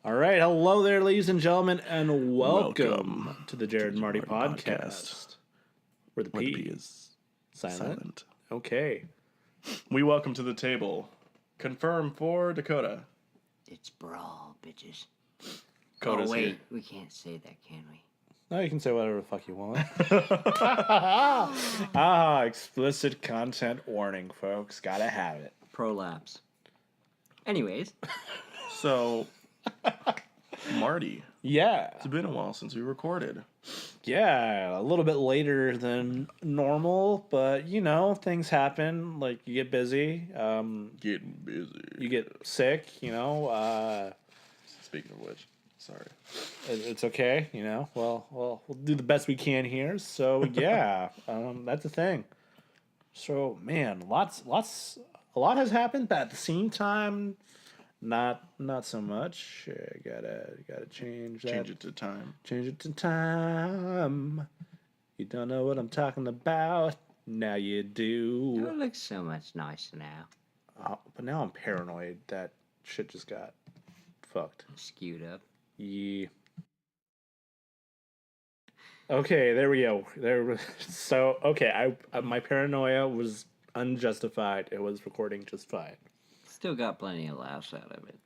All right, hello there, ladies and gentlemen, and welcome to the J.a.M Marty Podcast, where the P is silent. Okay. We welcome to the table. Confirm for Dakota. It's brawl, bitches. Dakota's wait, here. we can't say that, can we? Now you can say whatever the fuck you want. Explicit content warning, folks. Gotta have it. Prolapse. Anyways. So, Marty, Yeah. it's been a while since we recorded. Yeah, a little bit later than normal, but you know, things happen. Like, you get busy. Getting busy. You get sick, you know. Speaking of which, sorry. It's okay, you know. Well, we'll do the best we can here. So yeah, that's the thing. So man, a lot has happened, but at the same time, not so much. Gotta change that. Change it to time. Change it to time. You don't know what I'm talking about. Now you do. You look so much nicer now. But now I'm paranoid that shit just got fucked. Skewed up. Yeah. Okay, there we go. So, okay, my paranoia was unjustified. It was recording just fine. Still got plenty of laughs out of it.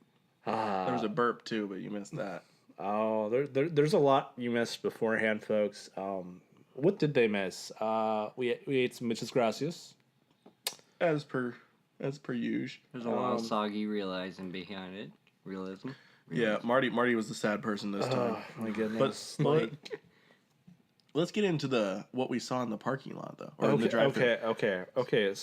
There was a burp too, but you missed that. Oh, there's a lot you missed beforehand, folks. What did they miss? We ate some muchas gracias. As per usual. There's a lot of soggy realizing behind it. Realism. Yeah, Marty was the sad person this time. Oh my goodness! But let's get into what we saw in the parking lot though, or in the drive-thru. Okay.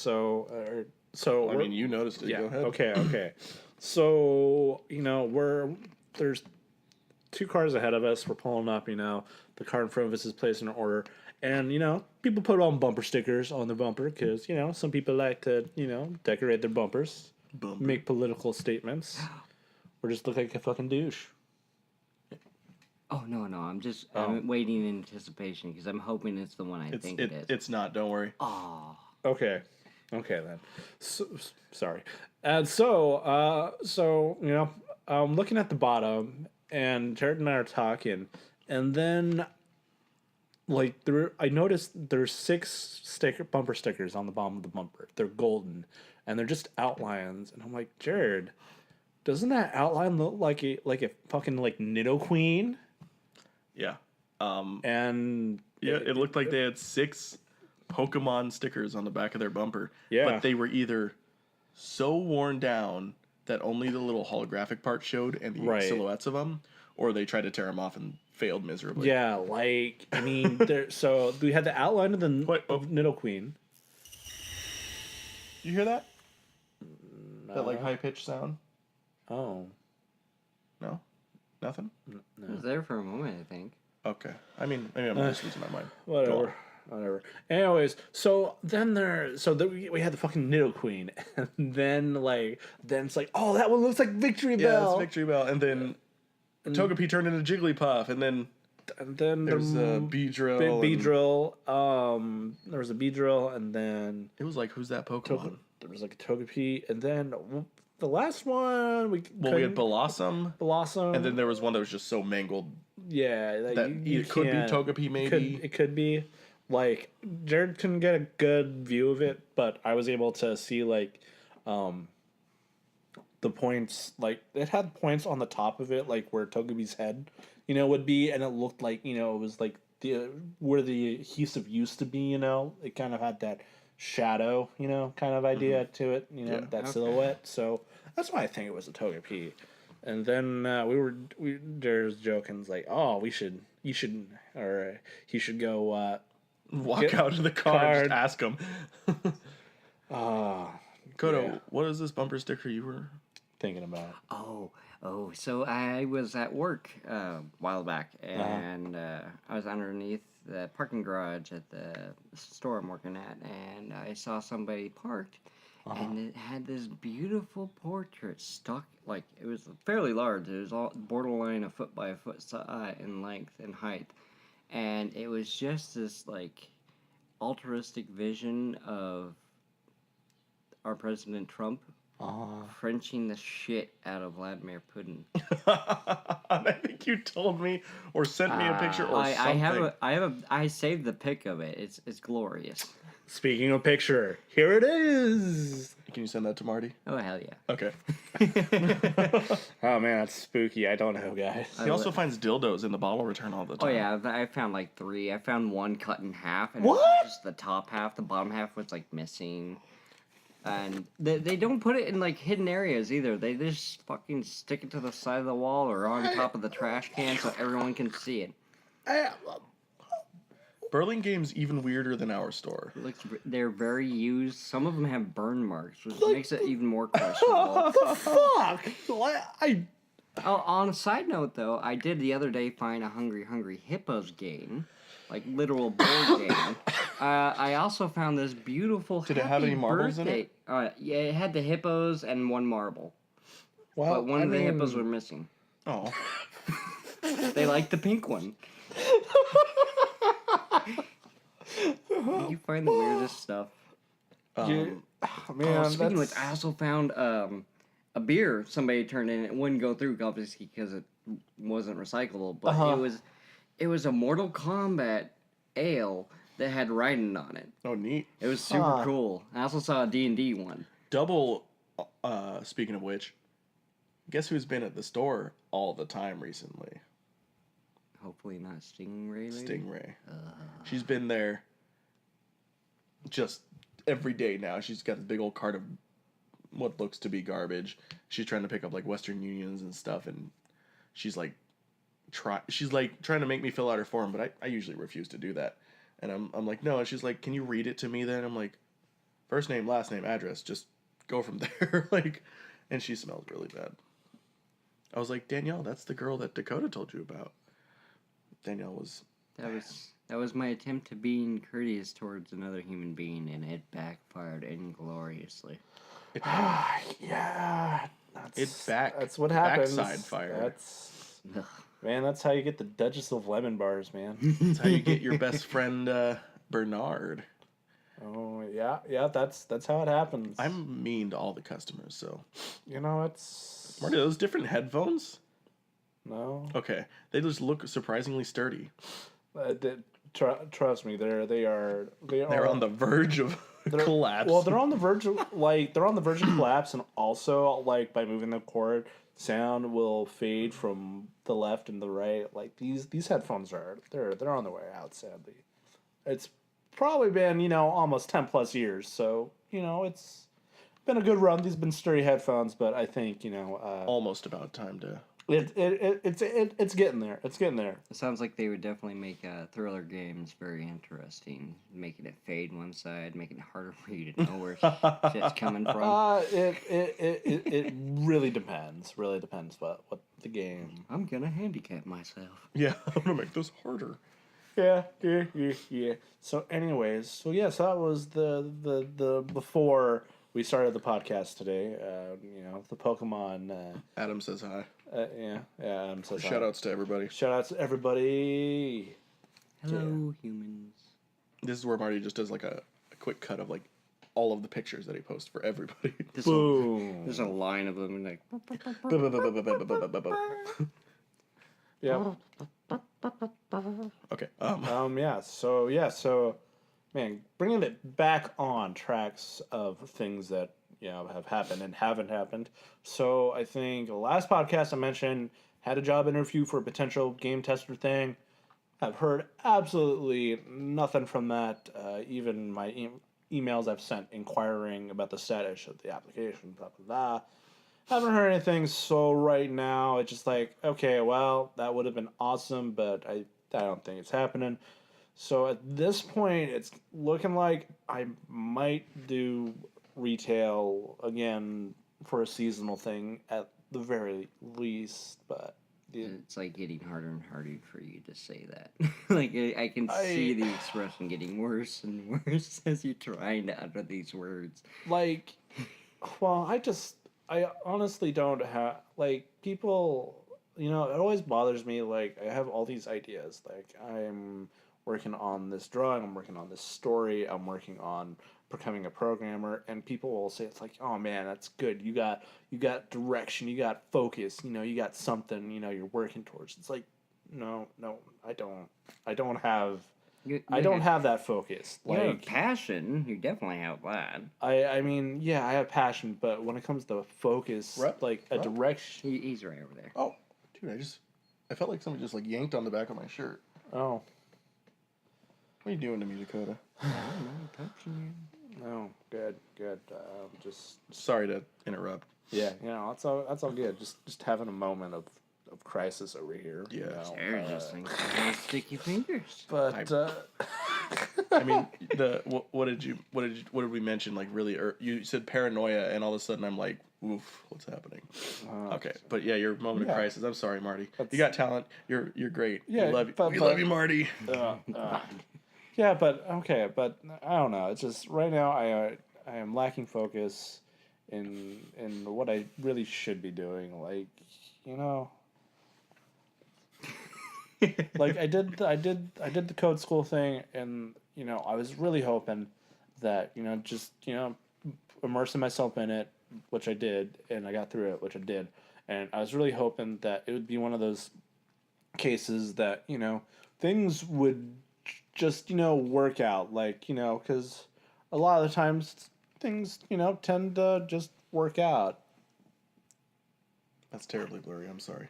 So I mean, you noticed it. Yeah. Go ahead. Okay. So you know there's two cars ahead of us. We're pulling up. You know, the car in front of us is placed in order, and you know people put on bumper stickers on their bumper because you know some people like to decorate their bumpers, make political statements, or just look like a fucking douche. Oh no! I'm waiting in anticipation because I'm hoping it's the one I think it is. It's not. Don't worry. Oh. Okay then. So, sorry. And so you know, I'm looking at the bottom, and Jared and I are talking, and then, like, I noticed there's 6 bumper stickers on the bottom of the bumper. They're golden, and they're just outlines, and I'm like, Jared, doesn't that outline look like a fucking like Nidoqueen? Yeah. And yeah, it looked like they had 6 Pokemon stickers on the back of their bumper. Yeah. But they were either so worn down that only the little holographic part showed and the silhouettes of them, or they tried to tear them off and failed miserably. Yeah, like, I mean, so we had the outline of the Nidoqueen. You hear that? That, like, high-pitched sound? Oh. No? Nothing? No. It was there for a moment, I think. Okay. I mean, maybe I'm just losing my mind. Whatever. Anyways, so then we had the fucking Nidoqueen, and then it's like, oh, that one looks like Victory Bell. Yeah, it's Victory Bell, and then Togepi turned into Jigglypuff, and then there's a Beedrill. There was a Beedrill, and then it was like, who's that Pokemon? There was like a Togepi, and then the last one we had Blossom, and then there was one that was just so mangled. Yeah, that it could be Togepi, maybe. It could be. Like, Jared couldn't get a good view of it, but I was able to see, like, the points. Like, it had points on the top of it, like, where Togepi's head, you know, would be, and it looked like, you know, it was, like, where the adhesive used to be, you know? It kind of had that shadow, you know, kind of idea to it, you know, silhouette. So, that's why I think it was a Togepi. And then Jared's joking, like, oh, he should go, walk out of the car and just ask him. Kodo, what is this bumper sticker you were thinking about? So I was at work a while back, and I was underneath the parking garage at the store I'm working at, and I saw somebody parked, and it had this beautiful portrait stuck, like, it was fairly large. It was all borderline a foot by a foot in length and height. And it was just this, like, altruistic vision of our President Trump Frenching the shit out of Vladimir Putin. think you told me or sent me a picture or something. I saved the pic of it. It's glorious. Speaking of picture, here it is. Can you send that to Marty? Oh, hell yeah. Okay. Oh man, that's spooky. I don't know, guys. He also finds dildos in the bottle return all the time. Oh yeah, I found like 3. I found one cut in half, and What? it was just the top half. The bottom half was like missing. And they don't put it in like hidden areas either. They just fucking stick it to the side of the wall or on top of the trash can so everyone can see it. Burlingame's even weirder than our store. They're very used. Some of them have burn marks, which makes it even more questionable. What the fuck? On a side note, though, I did the other day find a Hungry Hippos game, like literal board game. I also found this beautiful. Did it have any marbles in it? Yeah, it had the hippos and 1 marble. Well, but one of the hippos were missing. Oh. They liked the pink one. You find the weirdest stuff. Man, speaking of which, I also found a beer somebody turned in. It wouldn't go through, obviously, because it wasn't recyclable. But it was a Mortal Kombat ale that had writing on it. Oh, neat. It was super cool. I also saw a D&D one. Double, speaking of which, guess who's been at the store all the time recently? Hopefully not Stingray. Stingray. She's been there just every day now. She's got a big old cart of what looks to be garbage. She's trying to pick up like Western Unions and stuff, and she's like trying to make me fill out her form, but I usually refuse to do that. And I'm like, no, and she's like, can you read it to me then? I'm like, first name, last name, address, just go from there. And she smells really bad. I was like, Danielle, that's the girl that Dakota told you about. Danielle was... That was my attempt to being courteous towards another human being, and it backfired ingloriously. Yeah. That's what happens. Backside fire. That's how you get the Duchess of Lemon bars, man. That's how you get your best friend, Bernard. Oh, yeah, that's how it happens. I'm mean to all the customers, so... it's... Marty, are those different headphones? No. Okay. They just look surprisingly sturdy. Trust me, they're on the verge of collapse. Well, they're on the verge of collapse, and also by moving the cord, sound will fade from the left and the right. Like these headphones they're on their way out. Sadly, it's probably been almost 10 plus years. So it's been a good run. These have been sturdy headphones, but I think almost about time to. It's getting there. It's getting there. It sounds like they would definitely make thriller games very interesting, making it fade one side, making it harder for you to know where shit's coming from. It really depends. Really depends what the game. I'm gonna handicap myself. Yeah, I'm gonna make this harder. Yeah. So, anyways, so that was the before we started the podcast today. The Pokemon. Adam says hi. Adam says hi. Shoutouts to everybody. Shoutouts to everybody. Hello, humans. This is where Marty just does a quick cut of all of the pictures that he posts for everybody. Boom. There's a line of them and Yeah. Okay. So, man, bringing it back on tracks of things that have happened and haven't happened. So I think the last podcast I mentioned had a job interview for a potential game tester thing. I've heard absolutely nothing from that. Even my emails I've sent inquiring about the status of the application, blah blah blah. Haven't heard anything. So right now it's just okay, well, that would have been awesome, but I don't think it's happening. So at this point, it's looking like I might do retail again for a seasonal thing at the very least, but it's getting harder and harder for you to say that. I can see the expression getting worse and worse as you're trying to utter these words. Well, I honestly don't have people. It always bothers me. I have all these ideas. I'm working on this drawing, I'm working on this story, I'm working on becoming a programmer, and people will say it's like, oh man, that's good. You got direction, you got focus, you got something, you're working towards. It's like, no, I don't have. I don't have that focus. You have passion. You definitely have that. I mean, yeah, I have passion, but when it comes to focus, a direction. He's right over there. Oh, dude, I felt like somebody just like yanked on the back of my shirt. Oh. What are you doing to me, Dakota? I'm touching you. No, good. Just sorry to interrupt. Yeah, that's all good. Just having a moment of crisis over here. Yeah, Sarah just thinks sticky fingers. But I mean, what did we mention? Like really, you said paranoia, and all of a sudden I'm like, oof, what's happening? Okay, but yeah, your moment of crisis. I'm sorry, Marty. You got talent. You're great. Yeah, we love you, Marty. Yeah, but okay, but I don't know. It's just right now I am lacking focus in what I really should be doing. Like, like I did the code school thing, and I was really hoping that just immersing myself in it, which I did, and I got through it, which I did, and I was really hoping that it would be one of those cases that things would just work out, like because a lot of the times things tend to just work out. That's terribly blurry. I'm sorry.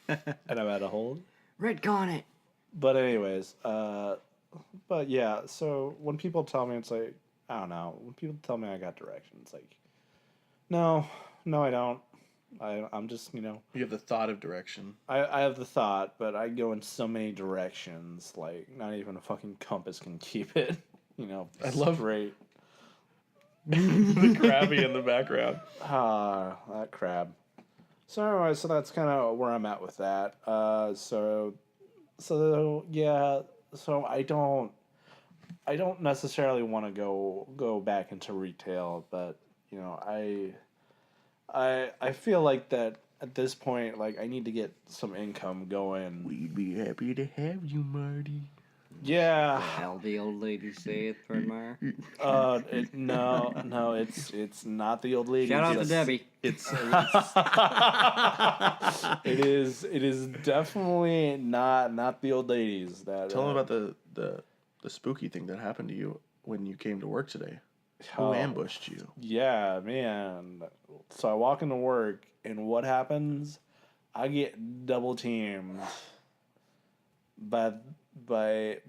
And I'm at a hold. Retcon it. But anyways, but yeah. So when people tell me, it's like, I don't know. When people tell me I got direction, it's like, no, I don't. I'm just You have the thought of direction. I have the thought, but I go in so many directions, like not even a fucking compass can keep it. I love straight. The crabby in the background. That crab. So anyway, so that's kind of where I'm at with that. So yeah. So I don't necessarily want to go back into retail, but I feel like that at this point, like I need to get some income going. We'd be happy to have you, Marty. Yeah. How the old lady say it, Thornmeyer? No, it's not the old lady. Shout out to Debbie. It is definitely not the old ladies. That tell them about the spooky thing that happened to you when you came to work today. Who ambushed you? Yeah, man. So I walk into work, and what happens? I get double teamed by the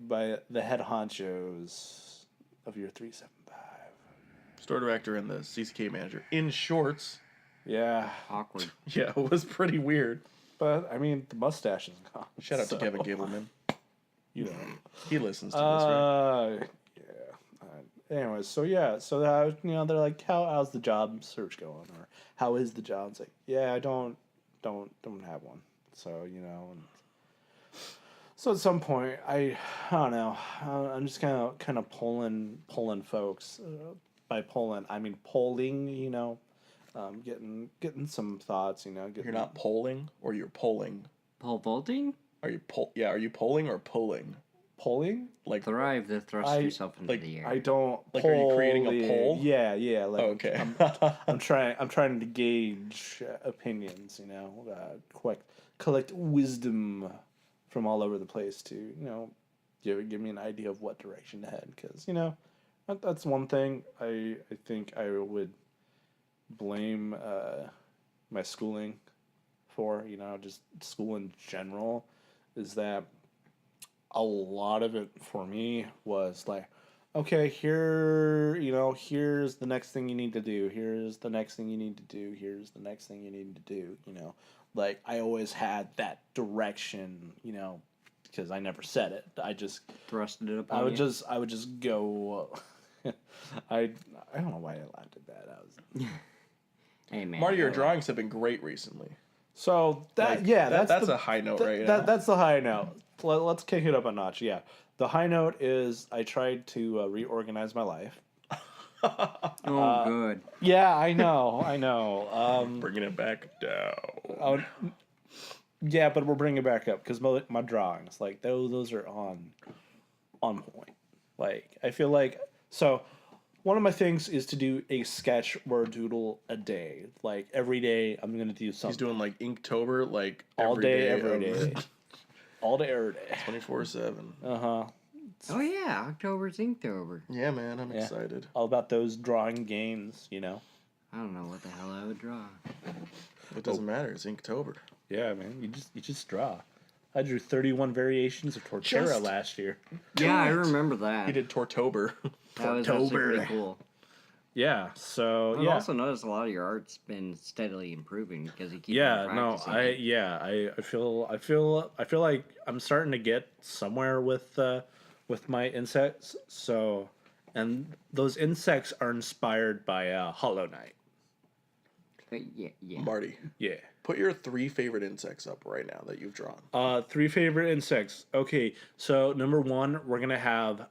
head honchos of your 375. Store director and the CCK manager in shorts. Yeah. Awkward. Yeah, it was pretty weird. But I mean, the mustache is gone. Shout out to Kevin Gableman. He listens to this, right? Yeah. Anyways, so they're like, how's the job search going, or how is the job? It's like, yeah, I don't have one. So so at some point, I don't know. I'm just kind of pulling folks. By pulling, I mean polling. Getting some thoughts. You're not polling, or you're polling. Pole vaulting? Are you Are you polling or pulling? Polling? Like thrive to thrust yourself into the air. I don't. Like, are you creating a poll? Yeah. Like, okay. I'm trying to gauge opinions. Collect wisdom from all over the place to give me an idea of what direction to head. Because that's one thing I think I would blame my schooling for. Just school in general, is that a lot of it for me was like, okay, here's the next thing you need to do. Here's the next thing you need to do. Here's the next thing you need to do. Like I always had that direction, because I never said it. I just thrusted it upon I would you. just go. I don't know why I laughed at that. Hey man, Marty, your drawings have been great recently. So that's a high note right now. That's the high note. Let's kick it up a notch. Yeah, the high note is I tried to reorganize my life. Good. Yeah, I know. Bringing it back down. Yeah, but we're bringing it back up because my drawings, like those are on point. Like I feel like so one of my things is to do a sketch or a doodle a day. Like every day, I'm gonna do something. He's doing like Inktober, like all day, every every day, all day, every day, 24/7. Uh-huh. Oh yeah, October's Inktober. Yeah, man, I'm excited. All about those drawing games, you know. I don't know what the hell I would draw. It doesn't matter. It's Inktober. Yeah, man. You just draw. I drew 31 variations of Torterra last year. Yeah, I remember that. He did Tortober. That was actually pretty cool. Yeah, so I've also noticed a lot of your art's been steadily improving because you keep practicing. I feel like I'm starting to get somewhere with my insects. So, and those insects are inspired by Hollow Knight. Yeah. Marty, Yeah. put your 3 favorite insects up right now that you've drawn. 3 favorite insects. Okay, so number 1, we're gonna have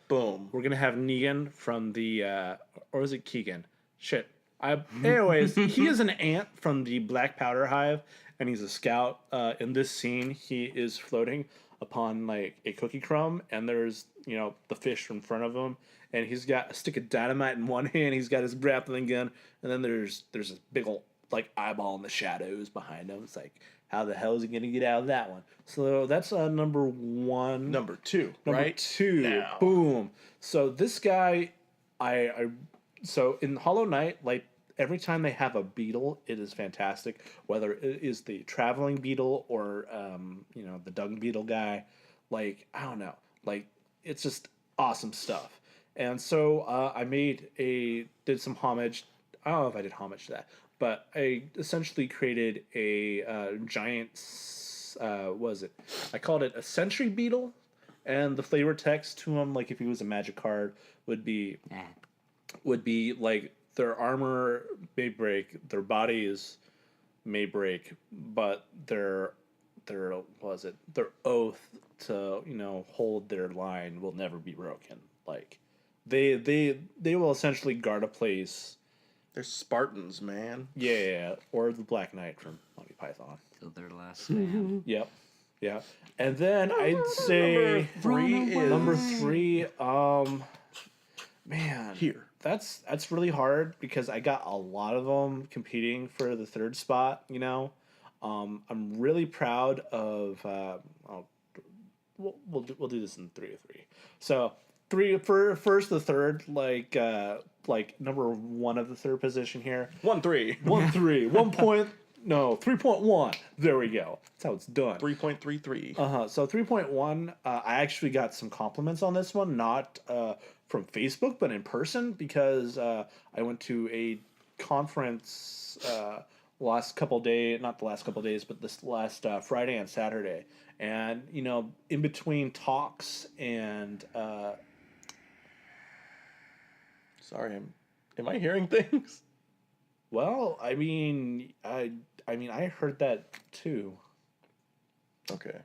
Boom. We're gonna have Negan from the or is it Keegan? Shit. Anyways, he is an ant from the Black Powder Hive, and he's a scout. In this scene, he is floating upon like a cookie crumb, and there's the fish in front of him, and he's got a stick of dynamite in one hand. He's got his grappling gun, and then there's this big old like eyeball in the shadows behind him. It's like, how the hell is he gonna get out of that one? So that's number 1. Number 2. Number right 2. now. Boom. So this guy, so in Hollow Knight, like every time they have a beetle, it is fantastic. Whether it is the traveling beetle or the dung beetle guy, like I don't know, like it's just awesome stuff. And so I did some homage. I don't know if I did homage to that, but I essentially created a giant. I called it a sentry beetle, and the flavor text to him, like if he was a magic card, would be like their armor may break, their bodies may break, but their oath to hold their line will never be broken. Like they will essentially guard a place. They're Spartans, man. Yeah, or the Black Knight from Monty Python. Till their last stand. Yep. Yeah. And then I'd say number 3 man, Here. That's really hard because I got a lot of them competing for the 3rd spot, I'm really proud of we'll do this in 3 of 3. So 3 for first, the 3rd, like number 1 of the 3rd position here. 1-3. 1-3. 3.1. There we go. That's how it's done. 3.33. So 3.1, I actually got some compliments on this one, not from Facebook, but in person, because I went to a conference not the last couple days, but this last Friday and Saturday. And, in between talks and... Sorry, am I hearing things? Well, I mean, I heard that too. Okay.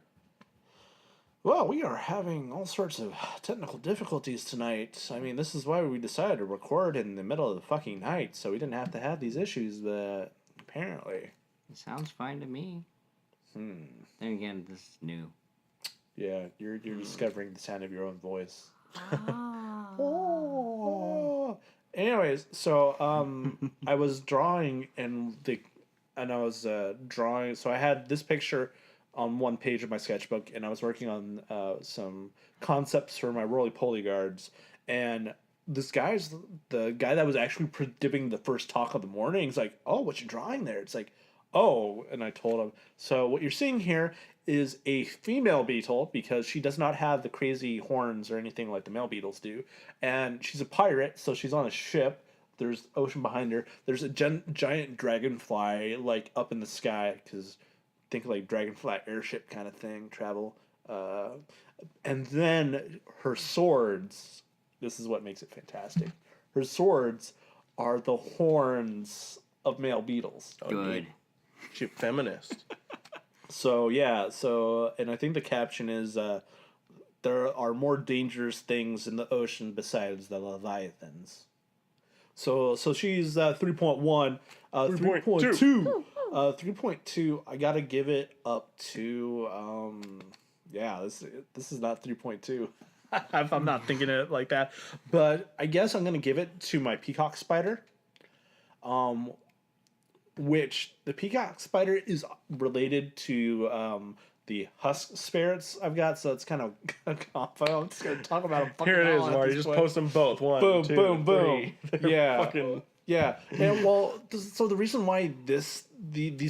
Well, we are having all sorts of technical difficulties tonight. I mean, this is why we decided to record in the middle of the fucking night, so we didn't have to have these issues, but apparently. It sounds fine to me. Then again, this is new. Yeah, you're discovering the sound of your own voice. Anyways, so I was drawing so I had this picture on one page of my sketchbook, and I was working on some concepts for my roly-poly guards, and the guy that was actually giving the first talk of the morning. He's like, "Oh, what you drawing there?" It's like, "Oh," and I told him. So what you're seeing here is a female beetle, because she does not have the crazy horns or anything like the male beetles do, and she's a pirate, so she's on a ship. There's ocean behind her. There's a giant dragonfly like up in the sky, because think like dragonfly airship kind of thing, travel. And then her swords. This is what makes it fantastic. Her swords are the horns of male beetles. Good. She's a feminist. So yeah, and I think the caption is there are more dangerous things in the ocean besides the leviathans. So she's 3.1, 3.2. 3.2. I gotta give it up to this is not 3.2. if I'm not thinking it like that. But I guess I'm going to give it to my peacock spider. Which the peacock spider is related to the husk spirits I've got, so it's kind of a combo. I'm just going to talk about them. Here it is, Marty. Just post them both. One, Boom, two, boom, three. boom. They're Yeah. fucking... Yeah, and well, so the reason why these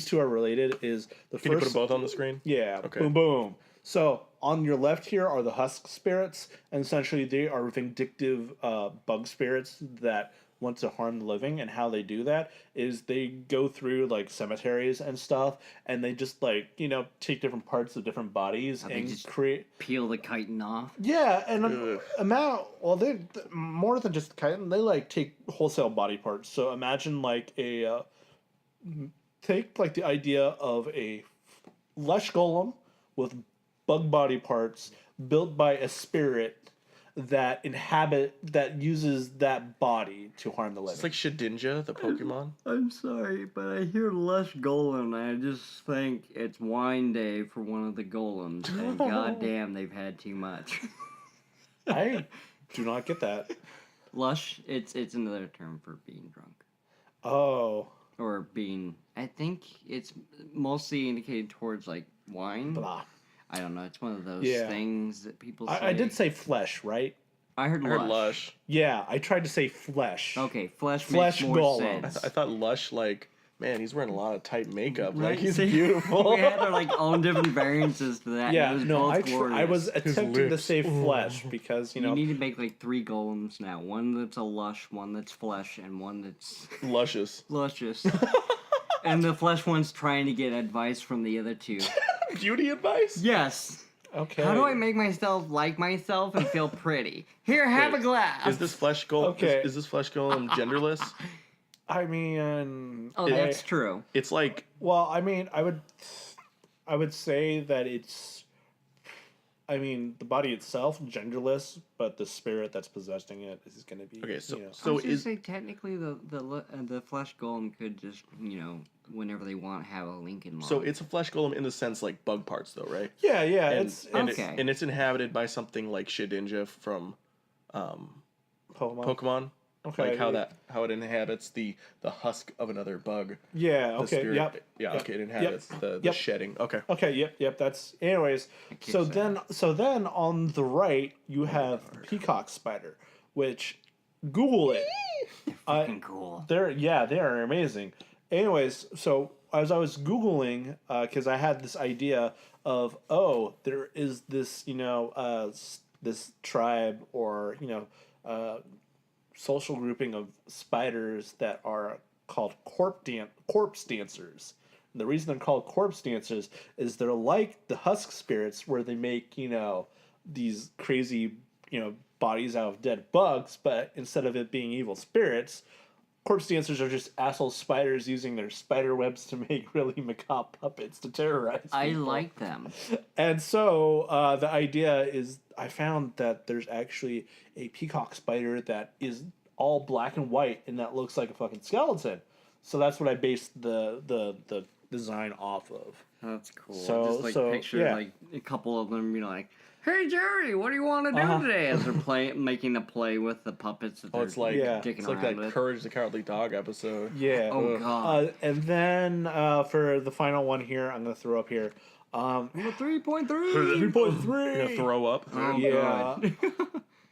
two are related is the Can you put them both on the screen? Yeah, Okay. boom, boom. So on your left here are the husk spirits, and essentially they are vindictive bug spirits that want to harm the living. And how they do that is they go through like cemeteries and stuff, and they just like take different parts of different bodies and just create. Peel the chitin off. Yeah, and Ugh. they more than just chitin. They like take wholesale body parts. So imagine like take like the idea of a flesh golem with bug body parts built by a spirit that uses that body to harm the living. It's like Shedinja, the Pokemon. I'm sorry, but I hear lush golem, and I just think it's wine day for one of the golems, and goddamn, they've had too much. I do not get that. Lush, it's another term for being drunk. Oh. Or being, I think it's mostly indicated towards like wine. Blah. I don't know. It's one of those Yeah. things that people say. I did say flesh, right? I heard I heard lush. lush. Yeah, I tried to say flesh. Okay, flesh Flesh makes more golem. sense. I thought lush, like, man, he's wearing a lot of tight makeup. Right, Like, he's see? beautiful. We had our like own different variances to that. Yeah, and it was no, both I glorious. was attempting to lips. say flesh because, You need to make like 3 golems now. One that's a lush, one that's flesh, and one that's Luscious. luscious. And the flesh one's trying to get advice from the other 2. Beauty advice? Yes. Okay. How do I make myself like myself and feel pretty? Here, have Wait, a glass. Is this flesh golem? Okay. Is this flesh golem genderless? I mean, Oh, that's true. It's like well, I mean, I would say that it's, I mean, the body itself genderless, but the spirit that's possessing it is going to be okay. So I so was gonna is say technically the flesh golem could just whenever they want have a Lincoln log. so it's a flesh golem in the sense like bug parts though, right? yeah, And, it's okay. and it's inhabited by something like Shedinja from Pokemon. Pokemon. Okay, Like how it inhabits the husk of another bug. Yeah. The Okay. spirit- Yep. Yeah. yep, Okay. It inhabits the yep. shedding. Okay. Okay. Yep. That's. Anyways, so kicks then on the right you have peacock spider, which Google it. fucking cool. They are amazing. Anyways, so as I was Googling, because I had this idea of, there is this, this tribe or, social grouping of spiders that are called corpse dancers. And the reason they're called corpse dancers is they're like the husk spirits where they make, these crazy, bodies out of dead bugs, but instead of it being evil spirits, corpse dancers are just asshole spiders using their spider webs to make really macabre puppets to terrorize people. I like them. And so the idea is I found that there's actually a peacock spider that is all black and white and that looks like a fucking skeleton. So that's what I based the design off of. That's cool. So- Just so, picture yeah. like a couple of them, like, "Hey Jerry, what do you want to do today?" As they're making a play with the puppets that Oh, they're it's like Yeah. dicking it's like around that with. Courage the Cowardly Dog episode. Yeah. Oh god. And then for the final one here, I'm going to throw up here. 3.3. 3.3. You're gonna throw up. Oh Yeah. god.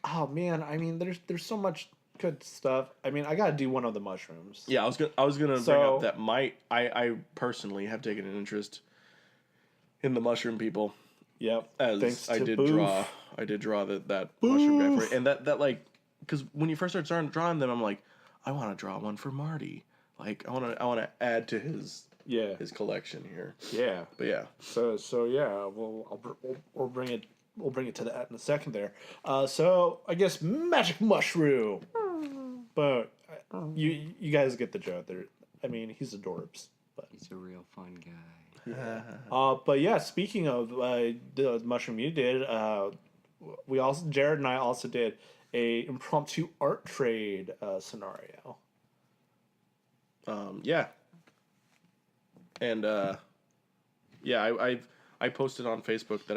Oh man, I mean, there's so much good stuff. I mean, I gotta do one of the mushrooms. Yeah, I was gonna bring So- up that I personally have taken an interest in the mushroom people, Yep. as Thanks I to did Boof. draw that mushroom guy for it. And that like, because when you first started drawing them, I'm like, I want to draw one for Marty. Like I want to add to his Yeah. collection here. Yeah. But yeah, So yeah, we'll bring it. We'll bring it to that in a second there. So I guess magic mushroom. But you guys get the joke there. I mean, he's adorbs. But He's a real fun guy. but yeah, speaking of the mushroom you did, Jared and I also did a impromptu art trade scenario. yeah. And yeah, I posted on Facebook that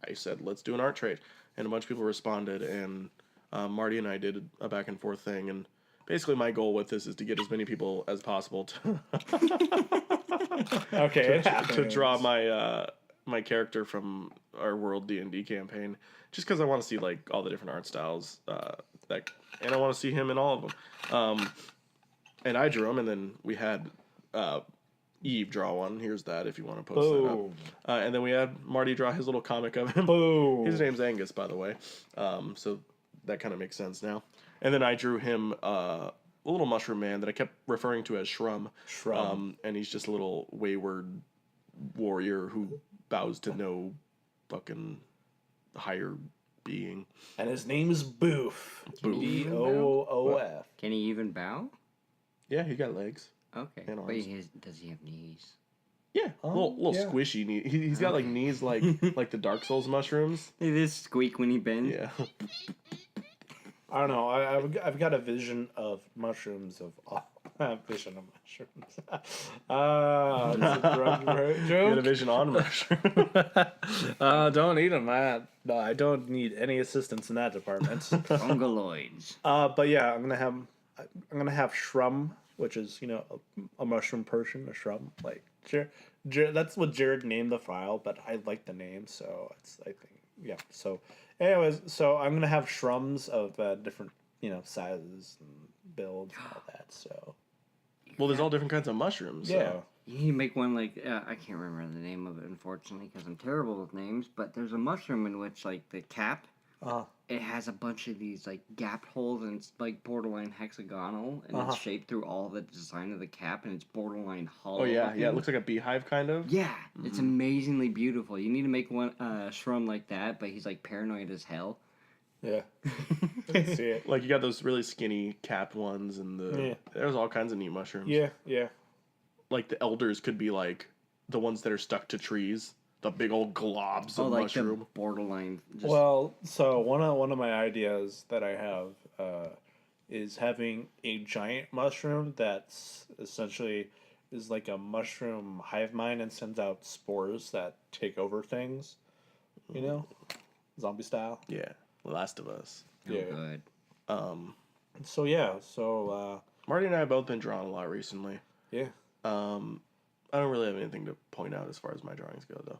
I I said, let's do an art trade. And a bunch of people responded, and Marty and I did a back and forth thing. And basically my goal with this is to get as many people as possible to, Okay, to draw my character from our World D&D campaign. Just because I want to see, like, all the different art styles. And I want to see him in all of them. And I drew him, and then we had Eve draw one. Here's that if you want to post that up. And then we had Marty draw his little comic of him. Boom. His name's Angus, by the way. So that kind of makes sense now. And then I drew him a little mushroom man that I kept referring to as Shrum. And he's just a little wayward warrior who bows to no fucking higher being. And his name is Boof. Boof. B-O-O-F. Can he even bow? Yeah, he got legs. Okay. And But arms. does he have knees? Yeah, little yeah. squishy knee. He's got like knees like the Dark Souls mushrooms. They just squeak when he bends. Yeah. I don't know. I've got a vision of mushrooms vision of mushrooms. It's a drug Get a joke. vision on mushroom. Don't eat them. No, I don't need any assistance in that department. Ungoloids. But yeah, I'm gonna have Shrum, which is a mushroom person, a Shrum. Like that's what Jared named the file, but I like the name, so I think yeah. So, anyways, I'm gonna have Shrums of different sizes and builds and all that. So Well, there's all different kinds of mushrooms. yeah. So. You make one like I can't remember the name of it, unfortunately, because I'm terrible with names. But there's a mushroom in which like the cap, it has a bunch of these like gap holes, and it's like borderline hexagonal, and it's shaped through all the design of the cap, and it's borderline hollow. Oh yeah, looking. yeah. It looks like a beehive kind of. Yeah, it's amazingly beautiful. You need to make one Shrum like that, but he's like paranoid as hell. Yeah. I can see it. Like you got those really skinny capped ones, and there's all kinds of neat mushrooms. Yeah. Like the elders could be like the ones that are stuck to trees, the big old globs of like mushroom. the borderline. Just, Well, so one of my ideas that I have is having a giant mushroom that's essentially is like a mushroom hive mind and sends out spores that take over things, zombie style. Yeah, Last of Us. oh, Yeah. good. So Marty and I have both been drawing a lot recently. yeah. I don't really have anything to point out as far as my drawings go, though.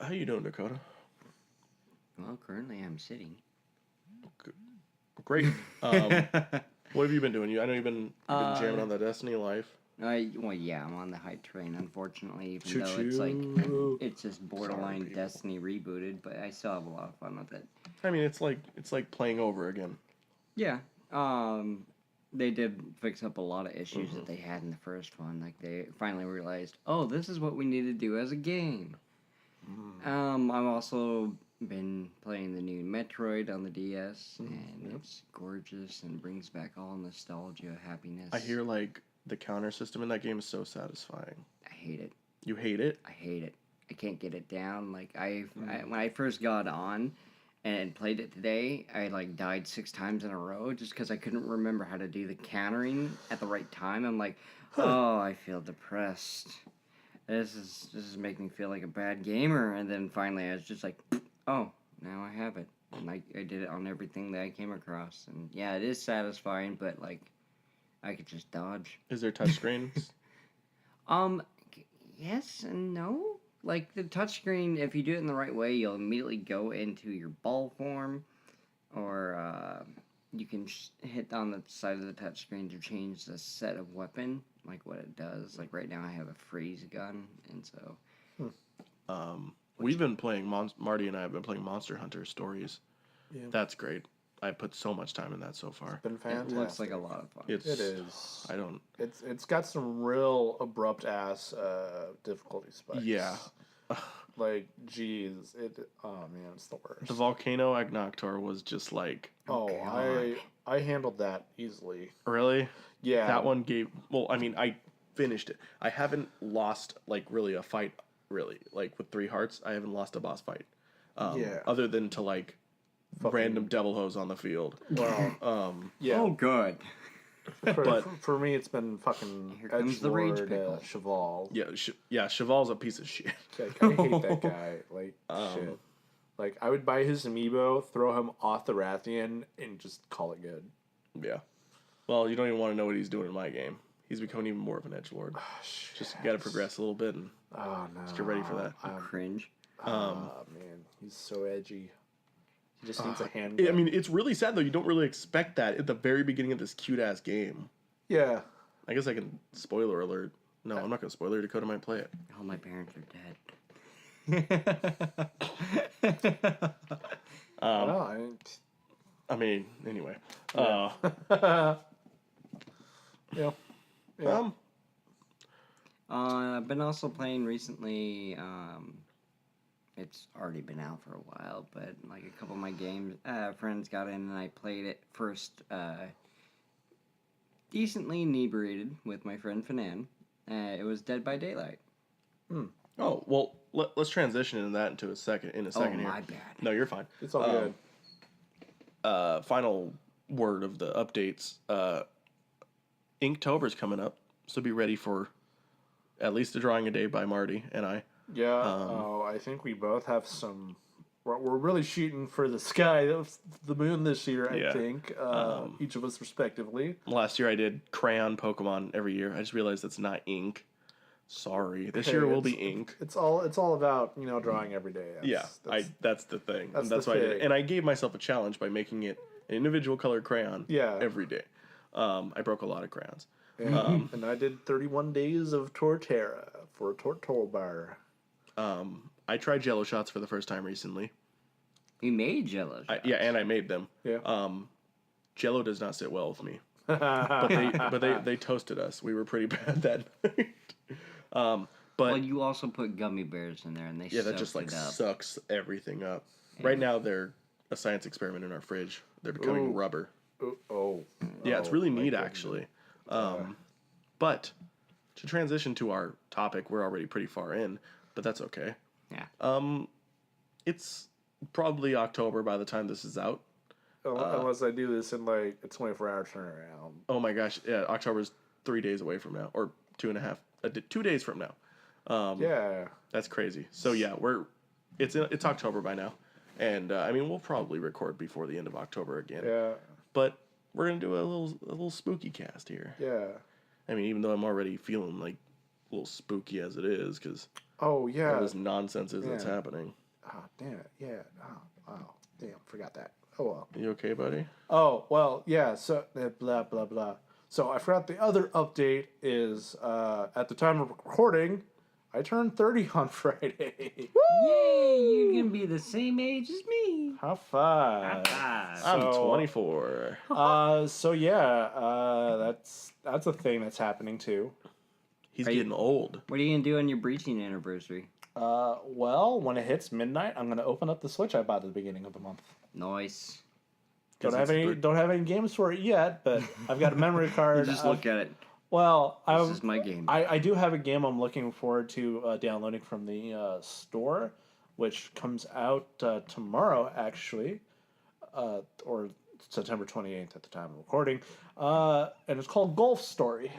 How you doing, Dakota? Well, currently I'm sitting. Great. What have you been doing? I know you've been jamming on the Destiny life. Well, yeah, I'm on the hype train, unfortunately, even though it's like, it's just borderline people. Destiny rebooted, but I still have a lot of fun with it. I mean, it's like playing over again. Yeah, they did fix up a lot of issues that they had in the first one. Like, they finally realized, oh, this is what we need to do as a game. I've also been playing the new Metroid on the DS, and it's gorgeous and brings back all nostalgia, happiness. I hear like the counter system in that game is so satisfying. I hate it. You hate it? I hate it. I can't get it down. Like when I first got on and played it today, I like died 6 times in a row just because I couldn't remember how to do the countering at the right time. I'm like, oh, I feel depressed. This is making me feel like a bad gamer. And then finally, I was just like, oh, now I have it. And I did it on everything that I came across. And yeah, it is satisfying, but like, I could just dodge. Is there touchscreens? Yes and no. Like, the touchscreen, if you do it in the right way, you'll immediately go into your ball form, or you can hit on the side of the touchscreen to change the set of weapon, like what it does. Like, right now I have a freeze gun, and so... We've been playing, Marty and I have been playing Monster Hunter Stories. Yeah. That's great. I put so much time in that so far. Been It fantastic. looks like a lot of fun. It is. I don't... It's got some real abrupt ass difficulty spikes. Yeah. Like, geez, oh man, it's the worst. The Volcano Agnoctor was just like... Oh, God. I handled that easily. Really? Yeah. That one gave... Well, I mean, I finished it. I haven't lost, like, really a fight, really. Like, with 3 hearts, I haven't lost a boss fight. Yeah. Other than to, like, random devil hose on the field. Well, yeah. Oh, good. For me, it's been fucking Here comes the rage edgelord pickle. Cheval. Yeah, Cheval's a piece of shit. Like, I hate that guy. Like, shit. Like, I would buy his amiibo, throw him off the Rathian, and just call it good. Yeah. Well, you don't even want to know what he's doing in my game. He's becoming even more of an edgelord. Oh, Just got to progress a little bit and Oh, no. just get ready for that. Cringe. Oh, man. He's so edgy. He just needs a handgun. I mean, it's really sad, though. You don't really expect that at the very beginning of this cute-ass game. Yeah. I guess I can spoiler alert. No, I'm not going to spoiler. Dakota might play it. All my parents are dead. I mean, anyway. Yeah. I've been also playing recently. It's already been out for a while, but like a couple of my games, friends got in and I played it first. Decently inebriated with my friend Fanan. It was Dead by Daylight. Oh, well, let's transition into that in a second Oh, here. my bad. No, you're fine. It's all good. Final word of the updates. Inktober's coming up, so be ready for at least a drawing a day by Marty and I. Yeah. I think we both have some. We're really shooting for the sky, the moon this year. I think each of us respectively. Last year I did crayon Pokemon every year. I just realized that's not ink. Sorry, this year will be ink. It's all about drawing every day. That's the thing. That's the why I did thing. it. And I gave myself a challenge by making it an individual colored crayon. Yeah. Every day. I broke a lot of crayons. And I did 31 days of Torterra for Tortolbar. I tried Jello shots for the first time recently. You made Jello shots. And I made them. Yeah. Jello does not sit well with me. but they toasted us. We were pretty bad that night. But well, you also put gummy bears in there, and they that just like it up. sucks everything up. Right now they're a science experiment in our fridge. They're becoming rubber. Yeah, it's really neat actually. But to transition to our topic, we're already pretty far in, but that's okay. Yeah. It's probably October by the time this is out. Unless I do this in like a 24-hour turnaround. Oh my gosh, yeah, October's 3 days away from now, or 2.5, 2 days from now. Yeah. That's crazy. So yeah, it's October by now, and I mean we'll probably record before the end of October again. Yeah. But we're gonna do a little spooky cast here. Yeah. I mean, even though I'm already feeling like a little spooky as it is, because all this nonsense that's happening. Oh damn it! Yeah. Oh damn! Forgot that. Oh well. You okay, buddy? Oh well. Yeah. So blah blah blah. So I forgot the other update is at the time of recording, I turned 30 on Friday. Yay! You're gonna be the same age as me. High five. I'm 24. So yeah, that's a thing that's happening too. He's getting old. What are you gonna do on your breaching anniversary? Well, when it hits midnight, I'm gonna open up the Switch I bought at the beginning of the month. Nice. Don't have any games for it yet, but I've got a memory card. Just look at it. Well, This is my game. I do have a game I'm looking forward to downloading from the store, which comes out tomorrow, actually, or September 28th at the time of recording, and it's called Golf Story.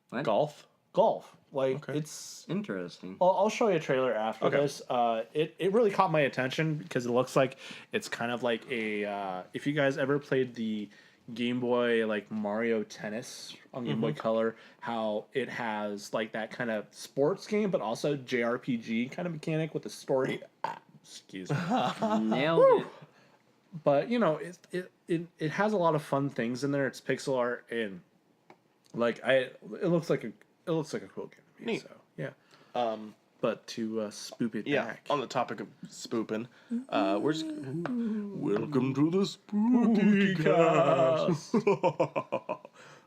What? Golf? Golf. Like, Okay. it's... Interesting. I'll show you a trailer after Okay. this. It really caught my attention because it looks like it's kind of like a... if you guys ever played the Game Boy, like, Mario Tennis on Game Boy Color, how it has, like, that kind of sports game, but also JRPG kind of mechanic with the story. Excuse me. Nailed it. But, it has a lot of fun things in there. It's pixel art, and, like, it looks like a cool game to me. Neat. So, yeah. But to spoop it back. On the topic of spooping, we're just... Welcome to the Spooky Cast.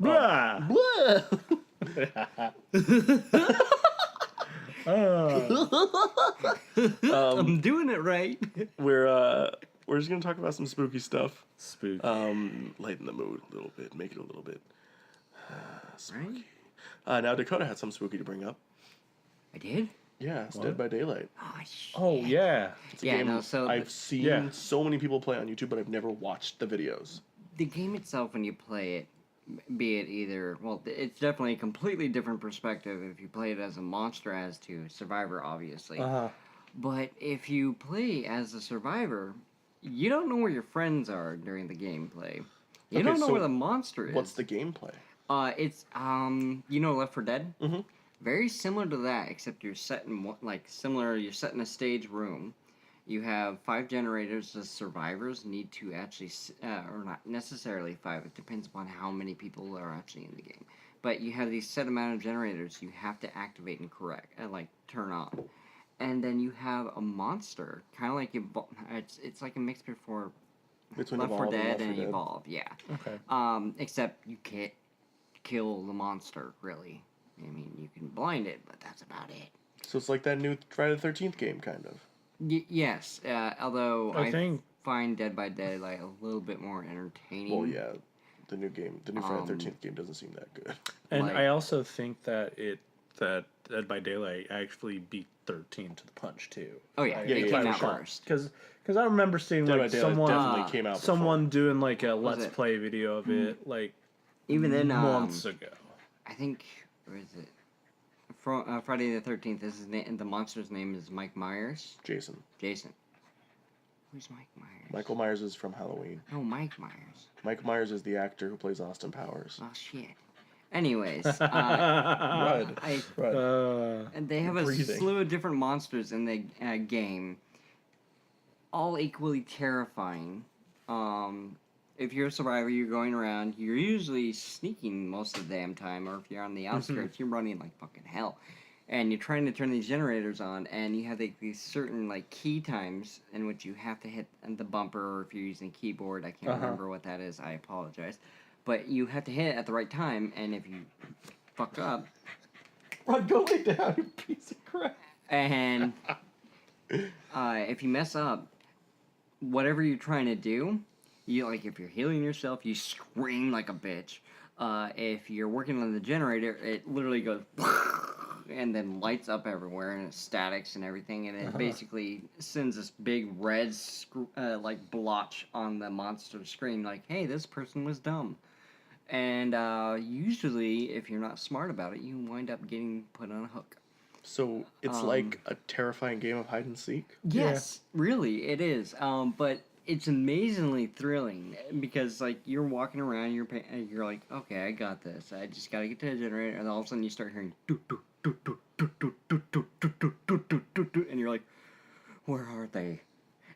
Blah. I'm doing it right. We're just gonna talk about some spooky stuff. Spooky. Lighten the mood a little bit, make it a little bit spooky. Right? Now Dakota had some spooky to bring up. I did? Yeah, it's Dead by Daylight. Oh, shit. Oh, yeah. It's a Yeah, game no, so I've seen Yeah. so many people play on YouTube, but I've never watched the videos. The game itself, when you play it, Be it either, well, it's definitely a completely different perspective if you play it as a monster as to survivor, obviously. But if you play as a survivor, you don't know where your friends are during the gameplay. You don't know where the monster is. What's the gameplay? It's you know Left 4 Dead? Mm-hmm. Very similar to that, except you're set in you're set in a stage room. You have 5 generators. The survivors need to actually, or not necessarily 5. It depends upon how many people are actually in the game. But you have these set amount of generators you have to activate and turn on. And then you have a monster, kind of like it's like a mix between Left 4 Dead and Evolve. Yeah. Okay. Except you can't kill the monster, really. I mean, you can blind it, but that's about it. So it's like that new Friday the 13th game, kind of. Yes, although I find Dead by Dead like a little bit more entertaining. Well, yeah, the new Friday the 13th game doesn't seem that good. And I also think that Dead by Daylight actually beat 13 to the punch too. Oh yeah, it came out first. Because I remember seeing Dead by like Daylight definitely came out someone before. doing like a let's play video of it like even then months ago. I think where is it? Friday the 13th. The monster's name is Mike Myers. Jason. Who's Mike Myers? Michael Myers is from Halloween. Oh, Mike Myers. Mike Myers is the actor who plays Austin Powers. Oh shit. Anyways, Rud. and they have a slew of different monsters in the game, all equally terrifying. If you're a survivor, you're going around. You're usually sneaking most of the damn time, or if you're on the outskirts, you're running like fucking hell. And you're trying to turn these generators on, and you have these certain like key times in which you have to hit the bumper, or if you're using a keyboard, I can't remember what that is. I apologize, but you have to hit it at the right time, and if you fuck up, Rod, go lay down, you piece of crap. And if you mess up, whatever you're trying to do. You if you're healing yourself, you scream like a bitch. If you're working on the generator, it literally goes and then lights up everywhere and it statics and everything, and it basically sends this big red blotch on the monster screen, like, hey, this person was dumb. And usually, if you're not smart about it, you wind up getting put on a hook. So it's like a terrifying game of hide and seek? Yes, really, it is. But it's amazingly thrilling because you're walking around, you're like, okay, I got this. I just gotta get to the generator, and all of a sudden you start hearing and you're like, where are they?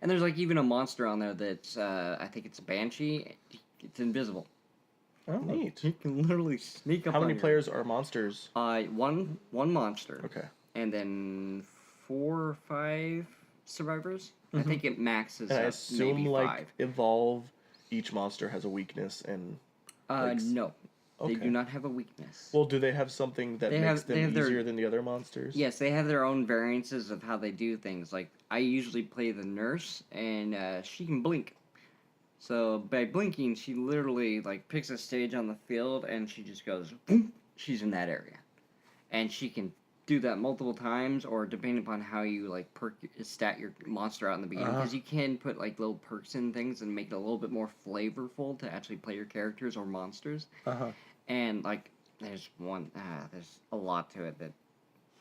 And there's even a monster on there that's I think it's a banshee. It's invisible. Oh, neat. You can literally sneak up. How many players are monsters? One monster. Okay. And then 4 or 5 survivors. I think it maxes and up I assume maybe 5. Evolve, each monster has a weakness and. No, okay. They do not have a weakness. Well, do they have something that makes them easier than the other monsters? Yes, they have their own variances of how they do things. Like I usually play the nurse, and she can blink. So by blinking, she literally picks a stage on the field, and she just goes, boom, she's in that area, and she can do that multiple times, or depending upon how you stat your monster out in the beginning, because you can put little perks in things and make it a little bit more flavorful to actually play your characters or monsters. And there's there's a lot to it that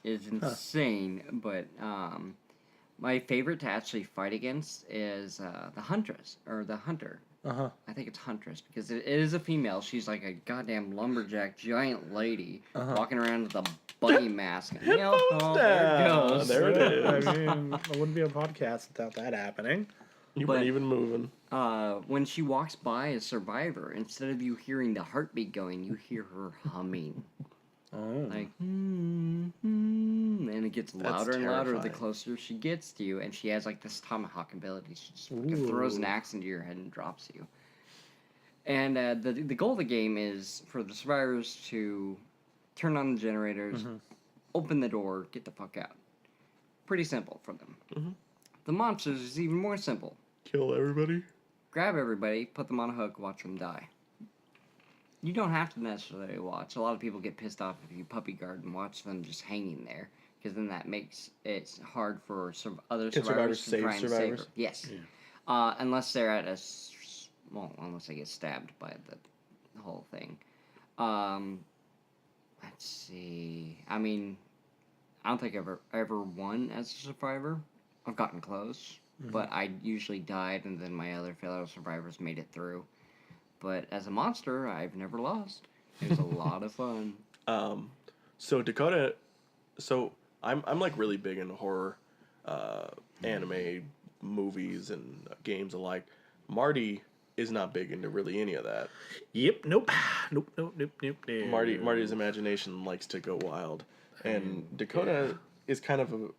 is insane, but my favorite to actually fight against is the Huntress, or the Hunter. I think it's Huntress, because it is a female. She's like a goddamn lumberjack giant lady walking around with a bunny mask. And, there it goes. There it is. I mean, it wouldn't be a podcast without that happening. You weren't even moving. When she walks by a survivor, instead of you hearing the heartbeat going, you hear her humming. And it gets louder and louder the closer she gets to you, and she has this tomahawk ability. She just throws an axe into your head and drops you. And the goal of the game is for the survivors to turn on the generators, open the door, get the fuck out. Pretty simple for them. The monsters is even more simple. Kill everybody? Grab everybody, put them on a hook, watch them die. You don't have to necessarily watch. A lot of people get pissed off if you puppy guard and watch them just hanging there, because then that makes it hard for other survivors to try and save her. Yes. Yeah. Unless they're at unless they get stabbed by the whole thing. Let's see. I mean, I don't think I've ever won as a survivor. I've gotten close, but I usually died, and then my other fellow survivors made it through. But as a monster, I've never lost. It was a lot of fun. So Dakota, so I'm like really big into horror, anime, movies, and games alike. Marty is not big into really any of that. Yep. Nope. Nope. Marty's imagination likes to go wild, and Dakota is kind of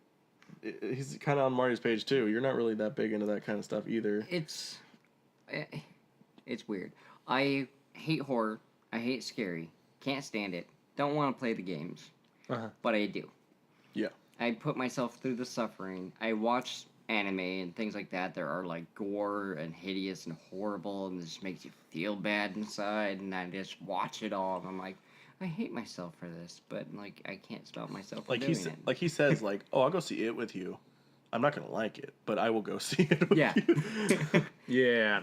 he's kind of on Marty's page too. You're not really that big into that kind of stuff either. It's weird. I hate horror. I hate scary. Can't stand it. Don't want to play the games. But I do. Yeah. I put myself through the suffering. I watch anime and things like that. There are like gore and hideous and horrible, and it just makes you feel bad inside. And I just watch it all, and I'm like, I hate myself for this, but like I can't stop myself from doing it. Like he says, like, oh, I'll go see it with you. I'm not gonna like it, but I will go see it with you. Yeah.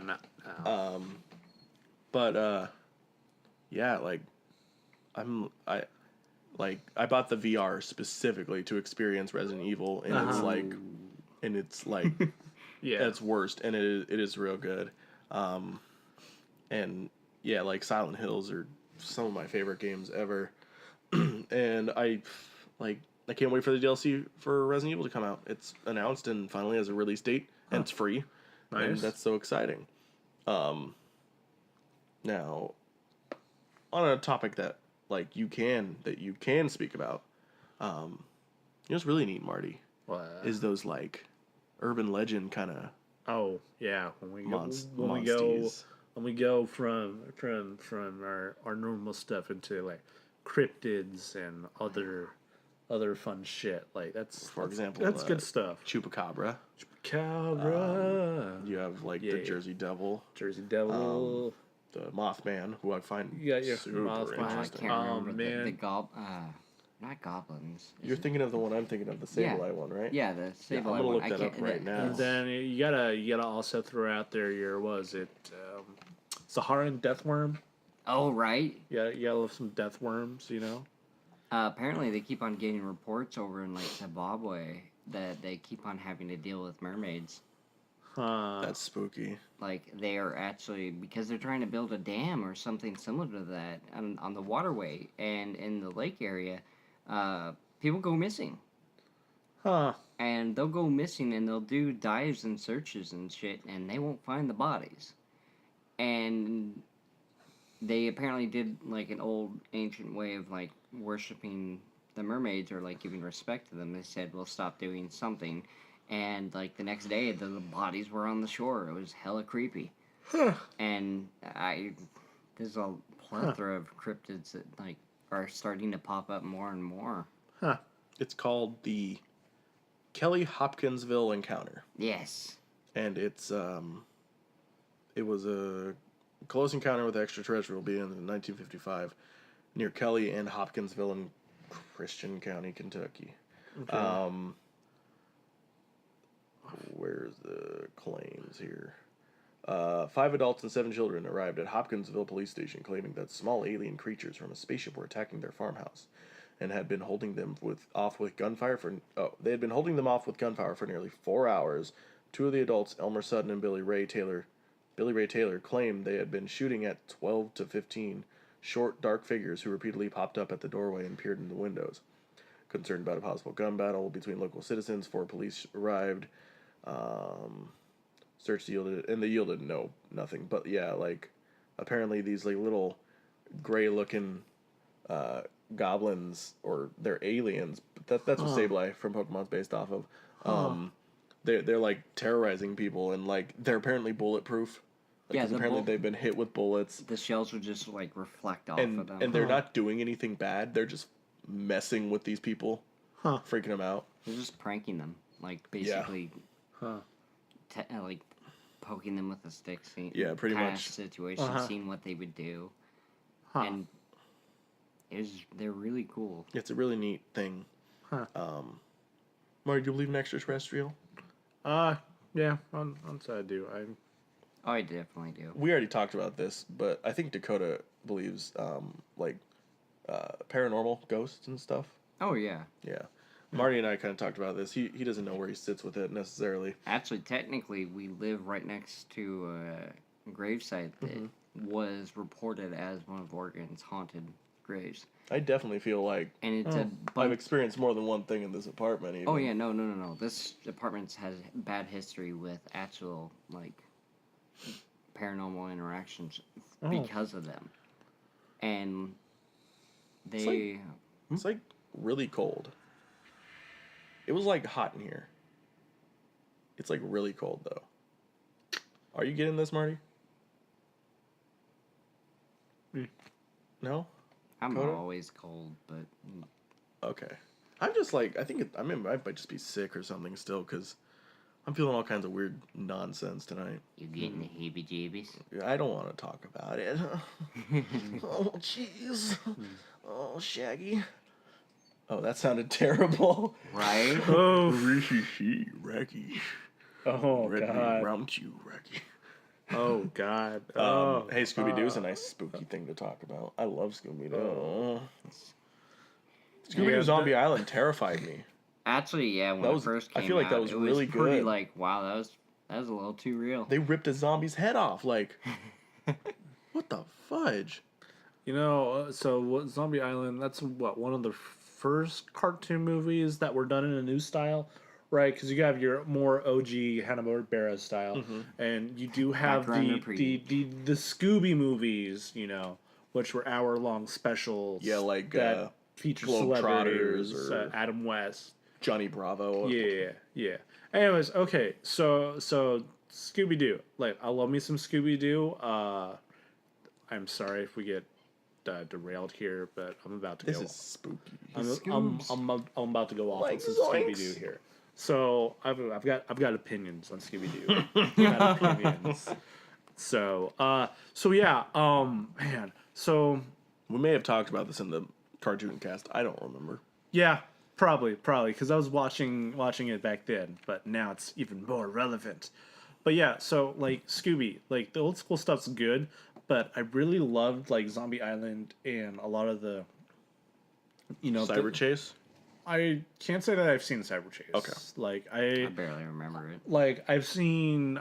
No. But yeah, like I bought the VR specifically to experience Resident Evil, and it's like Yeah. at its worst, and it is real good. And yeah, like Silent Hills are some of my favorite games ever. And I can't wait for the DLC for Resident Evil to come out. It's announced and finally has a release date, and it's free. Nice. And that's so exciting. Now, on a topic that you can speak about, you know what's really neat, Marty, is those like urban legend kind of. Oh yeah, when we go from our normal stuff into like cryptids and other fun shit, like that's good stuff. Chupacabra. Chupacabra. You have the Jersey Devil. The Mothman, who I find super Mothman. I interesting. can't remember not goblins. You're thinking of the one I'm thinking of, the Sableye one, right? Yeah, the Sableye one. I'm gonna look that up right now. And then you gotta also throw out there your Saharan death worm. Oh right. Yeah, you gotta love some death worms, you know. Apparently, they keep on getting reports over in Zimbabwe that they keep on having to deal with mermaids. That's spooky. Like they are actually, because they're trying to build a dam or something similar to that on the waterway and in the lake area. People go missing. And they'll go missing and they'll do dives and searches and shit, and they won't find the bodies. And they apparently did an old ancient way of worshiping the mermaids or giving respect to them. They said, we'll stop doing something. And the next day, the bodies were on the shore. It was hella creepy. And there's a plethora of cryptids that are starting to pop up more and more. It's called the Kelly Hopkinsville Encounter. Yes. And it was a close encounter with extraterrestrial beings in 1955 near Kelly and Hopkinsville in Christian County, Kentucky. Okay. Where's the claims here? 5 adults and 7 children arrived at Hopkinsville Police Station claiming that small alien creatures from a spaceship were attacking their farmhouse and had been holding them off with gunfire for nearly 4 hours. 2 of the adults, Elmer Sutton and Billy Ray Taylor, claimed they had been shooting at 12 to 15 short, dark figures who repeatedly popped up at the doorway and peered in the windows. Concerned about a possible gun battle between local citizens, 4 police arrived. Search yielded nothing. But yeah, apparently these little gray-looking goblins, or they're aliens. But that's what Sableye from Pokemon's based off of. They're terrorizing people, and they're apparently bulletproof. Apparently they've been hit with bullets. The shells would just reflect off of them. And they're not doing anything bad. They're just messing with these people, freaking them out. They're just pranking them, basically. Poking them with a stick, pretty much situation, seeing what they would do, and they're really cool. It's a really neat thing. Marty, do you believe in extraterrestrial? Yeah, on side I do. I definitely do. We already talked about this, but I think Dakota believes like paranormal ghosts and stuff. Oh, yeah. Yeah. Marty and I kind of talked about this. He doesn't know where he sits with it necessarily. Actually, technically, we live right next to a gravesite that was reported as one of Oregon's haunted graves. I definitely feel like And it's I've experienced more than one thing in this apartment. Even. Oh, yeah, no. This apartment has bad history with actual, like, paranormal interactions because of them. And they... It's like really cold. It was like hot in here. It's like really cold though. Are you getting this, Marty? No? I'm Coda? always cold, but... Okay. I'm just like, I might just be sick or something still, because I'm feeling all kinds of weird nonsense tonight. You getting the heebie-jeebies? I don't want to talk about it. Oh, jeez. Oh, Shaggy. Oh, that sounded terrible. Right? Oh, Racky. oh Let me God. round you, Racky. Oh God. Oh. Hey, Scooby-Doo's a nice spooky thing to talk about. I love Scooby-Doo. Scooby-Doo Yeah, Zombie Island terrified me. Actually, yeah, when That it was- first I came feel like out, that was it really pretty good. like, wow, that was a little too real. They ripped a zombie's head off. Like, what the fudge? You know, so what Zombie Island? That's what one of the first cartoon movies that were done in a new style, right? Because you have your more OG Hanna-Barbera style, and you do have Background the Scooby movies, you know, which were hour-long specials. Yeah, like, that feature Globetrotters celebrities, or- Adam West. Johnny Bravo. Yeah. Anyways, okay, so Scooby Doo. Like, I love me some Scooby Doo. I'm sorry if we get derailed here, but I'm about to This go. is spooky. I'm about to go off Like on some zoinks. Scooby Doo here. So I've got opinions on Scooby Doo. I've got opinions. So yeah, man. So We may have talked about this in the cartoon cast. I don't remember. yeah, probably because I was watching it back then, but now it's even more relevant. But yeah, so like Scooby, like the old school stuff's good, but I really loved like Zombie Island and a lot of the, you know, Cyber Chase? I can't say that I've seen Cyber Chase. Okay. Like I barely remember it. like I've seen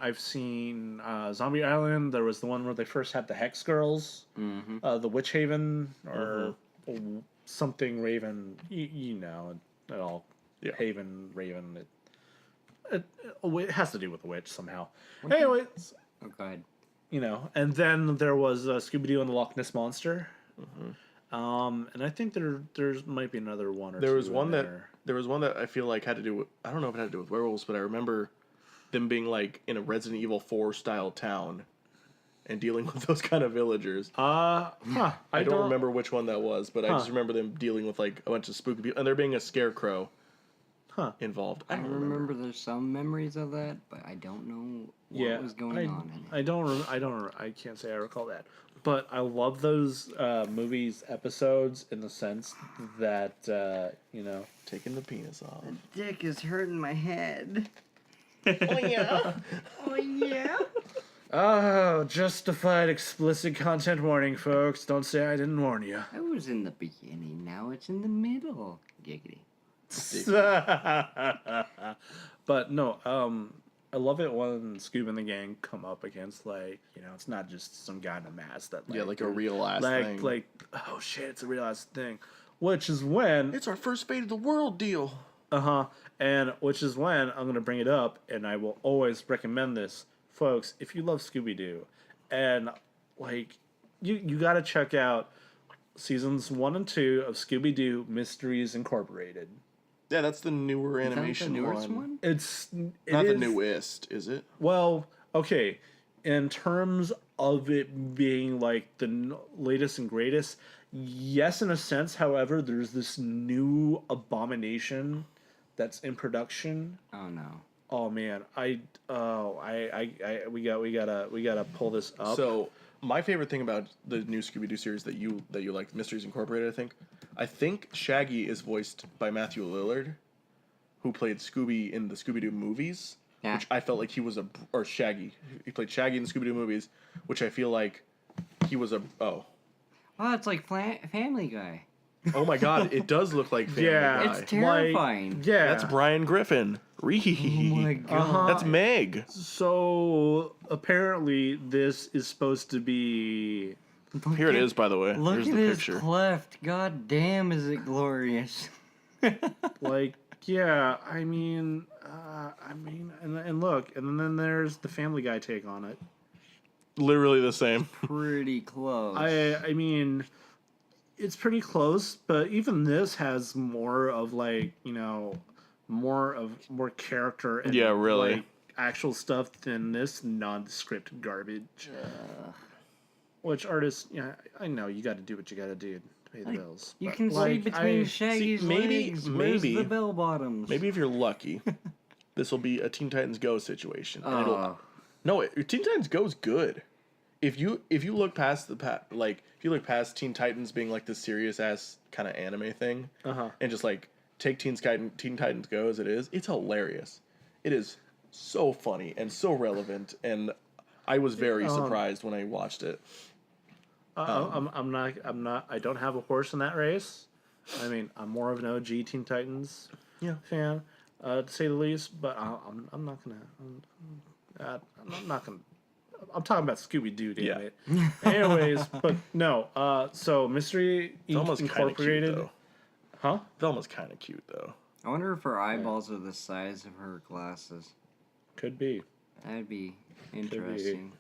Zombie Island. There was the one where they first had the Hex Girls, the Witch Haven or something Raven. You know, it all Haven Raven. It has to do with the witch somehow. Anyways, Oh, go ahead. you know, and then there was Scooby Doo and the Loch Ness Monster. And I think there's might be another one or two. There was one that I feel like had to do with, I don't know if it had to do with werewolves, but I remember them being like in a Resident Evil 4 style town and dealing with those kind of villagers. I don't remember which one that was, but I just remember them dealing with like a bunch of spooky people and there being a scarecrow involved. I remember there's some memories of that, but I don't know what was going on in it. I can't say I recall that. But I love those movies episodes in the sense that you know, Taking the penis off. Dick is hurting my head. Oh yeah. Oh, yeah? oh, justified explicit content warning, folks. Don't say I didn't warn you. I was in the beginning, now it's in the middle. Giggity. But no, I love it when Scoob and the gang come up against, like, you know, it's not just some guy in a mask that, like, Like a real ass thing. like, oh shit, it's a real ass thing. Which is when It's our first fate of the world deal. and which is when I'm gonna bring it up, and I will always recommend this, folks. If you love Scooby Doo, and like you gotta check out seasons 1 and 2 of Scooby Doo Mysteries Incorporated. Yeah, that's the newer animation the newest one? It's Not the newest, is it? Well, okay, in terms of it being like the latest and greatest, yes, in a sense. However, there's this new abomination that's in production. Oh, no. Oh man, we gotta pull this up. So my favorite thing about the new Scooby-Doo series that you like, Mysteries Incorporated, I think Shaggy is voiced by Matthew Lillard, who played Scooby in the Scooby-Doo movies. Yeah. Which I felt like he was Shaggy. He played Shaggy in the Scooby-Doo movies, which I feel like he was Oh, it's like Family Guy. Oh my god, it does look like Family Yeah. Guy. It's terrifying. Yeah. That's Brian Griffin. Oh my god. That's Meg. So apparently this is supposed to be Here it is, by the way. Look Here's at the his picture. cleft. God damn, is it glorious? like, yeah, and look, and then there's the Family Guy take on it. Literally the same. Pretty close. I mean, it's pretty close, but even this has more of more character and Yeah, really. like, actual stuff than this nondescript garbage. Which artists, I know you got to do what you got to do to pay the bills. You but, can see between Shaggy's legs. Where's maybe- the bell bottoms? Maybe if you're lucky, this will be a Teen Titans Go situation. And Oh. Teen Titans Go is good. If you look past if you look past Teen Titans being like this serious ass kind of anime thing, and just like take Teen Titans Go as it is, it's hilarious. It is so funny and so relevant, and I was very surprised when I watched it. I'm not. I don't have a horse in that race. I mean, I'm more of an OG Teen Titans fan, to say the least. But I'm not gonna. I'm not gonna. I'm talking about Scooby Doo, damn it. Anyways, but no. So Mystery Velma's kind of Incorporated. cute, though. Huh? Velma's kind of cute, though. I wonder if her eyeballs are the size of her glasses. Could be. That'd be interesting.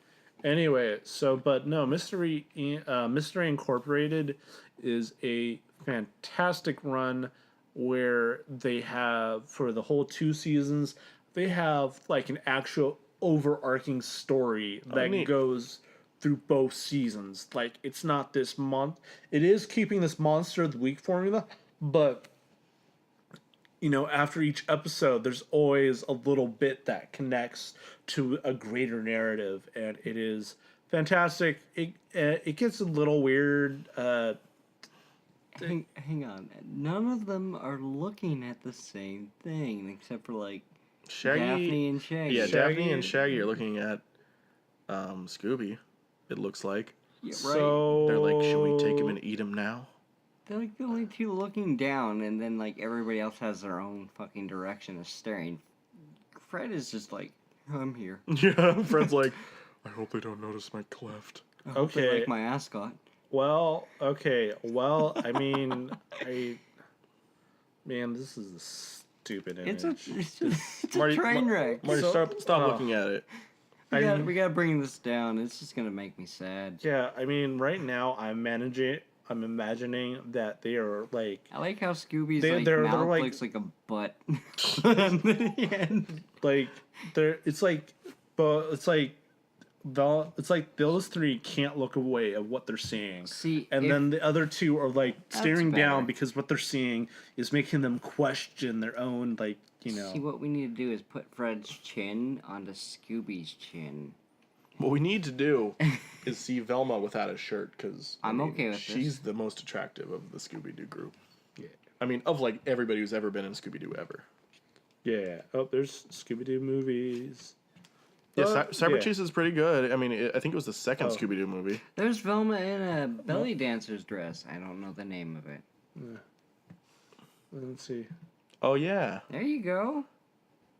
Anyway, but no, Mystery Incorporated is a fantastic run where they have, for the whole 2 seasons, they have like an actual overarching story that neat. goes through both seasons. Like, it's not this month. It is keeping this Monster of the Week formula, but after each episode, there's always a little bit that connects to a greater narrative, and it is fantastic. It gets a little weird. Hang on. None of them are looking at the same thing, except for like Shaggy, Daphne and Shaggy. yeah, Shaggy- Daphne and Shaggy are looking at Scooby. It looks like Yeah, right. So they're like, should we take him and eat him now? They're like the only two looking down, and then like everybody else has their own fucking direction of staring. Fred is just like, I'm here. Yeah, Fred's like, I hope they don't notice my cleft. I hope they Okay. like my ascot. Well, okay. Well, I mean, man, this is a stupid image. It's a Marty- train wreck. Marty, So- stop looking at it. We gotta bring this down. It's just gonna make me sad. Yeah, I mean, right now I'm imagining that they are like, I like how Scooby's They're mouth like- looks like a butt. On the end. like it's like those 3 can't look away at what they're seeing. See, And if- then the other 2 are like staring down better. because what they're seeing is making them question their own, like, See, what we need to do is put Fred's chin onto Scooby's chin. What we need to do is see Velma without a shirt, because I'm okay with she's this. the most attractive of the Scooby-Doo group. Yeah. I mean, of like everybody who's ever been in Scooby-Doo ever. Yeah. Oh, there's Scooby-Doo movies. Yeah, Uh, Cyber yeah. Chase is pretty good. I mean, I think it was the second Scooby-Doo movie. There's Velma in a belly dancer's dress. I don't know the name of it. Let's see. Oh yeah, There you go.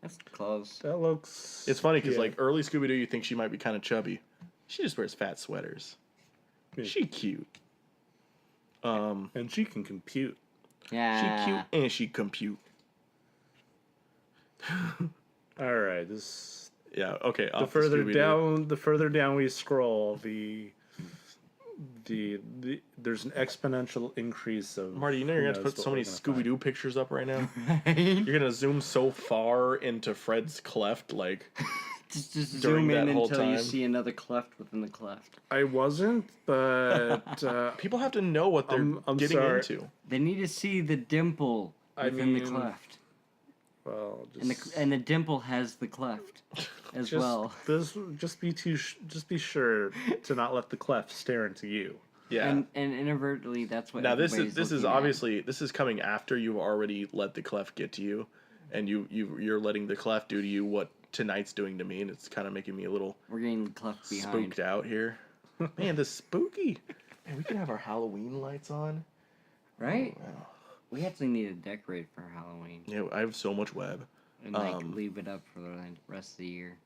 That's close. That looks. it's funny because yeah. like early Scooby-Doo, you think she might be kind of chubby. She just wears fat sweaters. Yeah. She cute. And she can compute. Yeah. She cute and she compute. All right. This. Yeah. Okay. The off further Scooby-Doo. down, the further down we scroll, the there's an exponential increase of. Marty, you know you're who gonna knows put what so many we're gonna find. Scooby-Doo pictures up right now. Right? You're gonna zoom so far into Fred's cleft, like Just During zoom in that whole until you time. see another cleft within the cleft. I wasn't, but people have to know what they're I'm getting sorry. into. They need to see the dimple within the mean, cleft. well, And just, the dimple has the cleft as just well. just be sure to not let the cleft stare into you. Yeah. And inadvertently, that's what. Now this everybody's is looking at. obviously this is coming after you've already let the cleft get to you, and you're letting the cleft do to you what tonight's doing to me, and it's kind of making me a little We're getting the cleft behind. spooked out here. Man, this spooky. Man, we could have our Halloween lights on. Right? Oh, wow. We actually need to decorate for Halloween Yeah, I have so much web. and like leave it up for the rest of the year.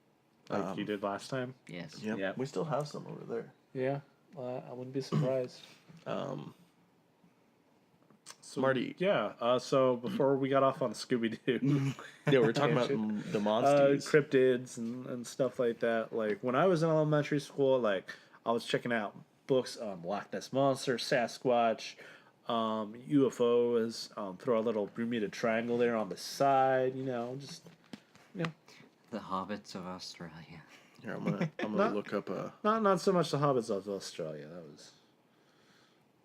Like you did last time. Yes. Yep. Yep. We still have some over there. Yeah, I wouldn't be surprised. So, Marty. Yeah. So before we got off on Scooby Doo, Yeah, we were talking about the monsters. cryptids and stuff like that. Like when I was in elementary school, like I was checking out books on Loch Ness Monster, Sasquatch, UFOs. Throw a little Bermuda Triangle there on the side. Just The Hobbits of Australia. Here, I'm gonna look up not so much the Hobbits of Australia.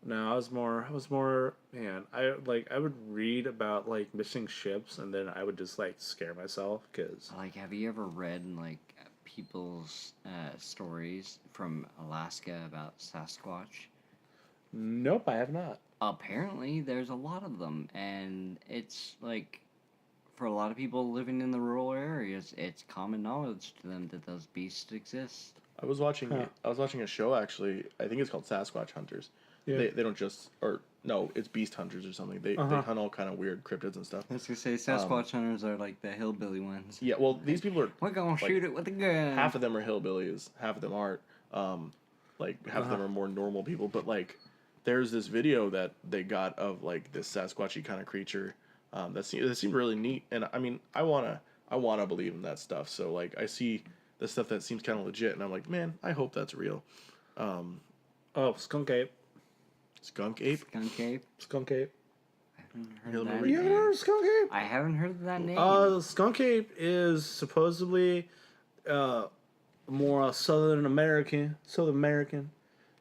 I was more man. I would read about like missing ships, and then I would just like scare myself because Like, have you ever read like people's stories from Alaska about Sasquatch? nope, I have not. Apparently, there's a lot of them, and it's like for a lot of people living in the rural areas, it's common knowledge to them that those beasts exist. I was watching a show actually. I think it's called Sasquatch Hunters. Yeah. They don't just it's Beast Hunters or something. They hunt all kind of weird cryptids and stuff. I was gonna say Sasquatch hunters are like the hillbilly ones. Yeah, well, these people are We're gonna shoot it with a gun. half of them are hillbillies, half of them aren't. Half of them are more normal people. But like, there's this video that they got of like this Sasquatchy kind of creature. That seemed really neat, and I mean, I wanna believe in that stuff. So like, I see the stuff that seems kind of legit, and I'm like, man, I hope that's real. Skunk ape. Skunk ape. Skunk ape. Skunk ape. I haven't Here, heard let me that read You name. haven't heard of skunk ape? I haven't heard of that name. Skunk ape is supposedly more Southern American.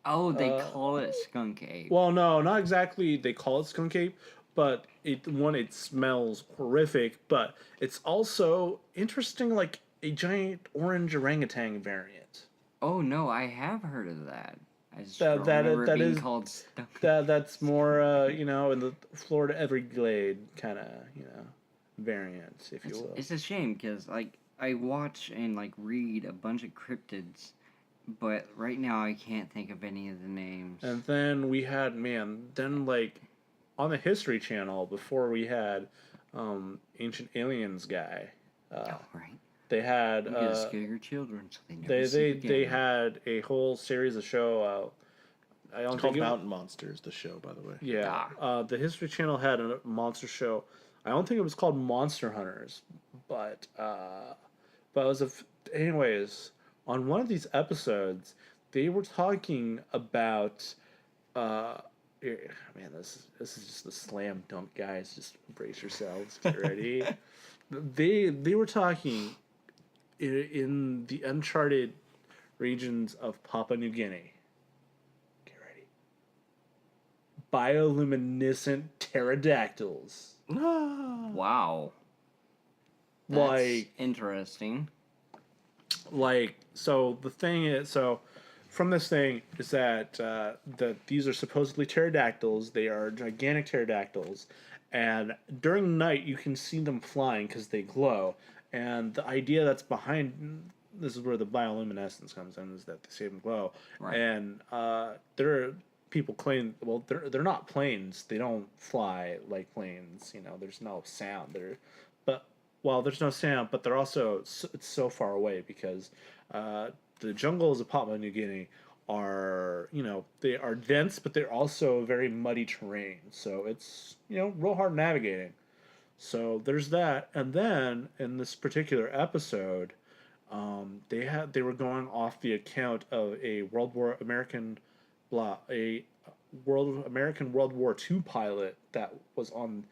Oh, they call it skunk ape. Well, no, not exactly. They call it skunk ape, but it smells horrific. But it's also interesting, like a giant orange orangutan variant. Oh no, I have heard of that. I just That remember it being is called skunk. that's more in the Florida Everglade kind of variant, if you will. It's a shame because like I watch and like read a bunch of cryptids, but right now I can't think of any of the names. And then we had like on the History Channel before we had Ancient Aliens guy. Oh, right. They had You gotta scare your children so they never they see it they again. had a whole series of show. I don't It's called think Mountain Monsters. The show, by the way. Yeah, the History Channel had a monster show. I don't think it was called Monster Hunters, but it was anyways. On one of these episodes, they were talking about man, this is just a slam dunk, guys. Just brace yourselves, get ready. They were talking in the uncharted regions of Papua New Guinea. Get ready. Bioluminescent pterodactyls. Wow. That's interesting. So the thing is, from this thing is that these are supposedly pterodactyls. They are gigantic pterodactyls, and during night you can see them flying because they glow. And the idea that's behind this is where the bioluminescence comes in, is that they see them glow. Right. And people claim, well, they're not planes. They don't fly like planes. There's no sound. There's no sound, but they're also it's so far away because the jungles of Papua New Guinea are they are dense, but they're also very muddy terrain. So it's real hard navigating. So there's that, and then in this particular episode, they were going off the account of a World War II pilot that was on.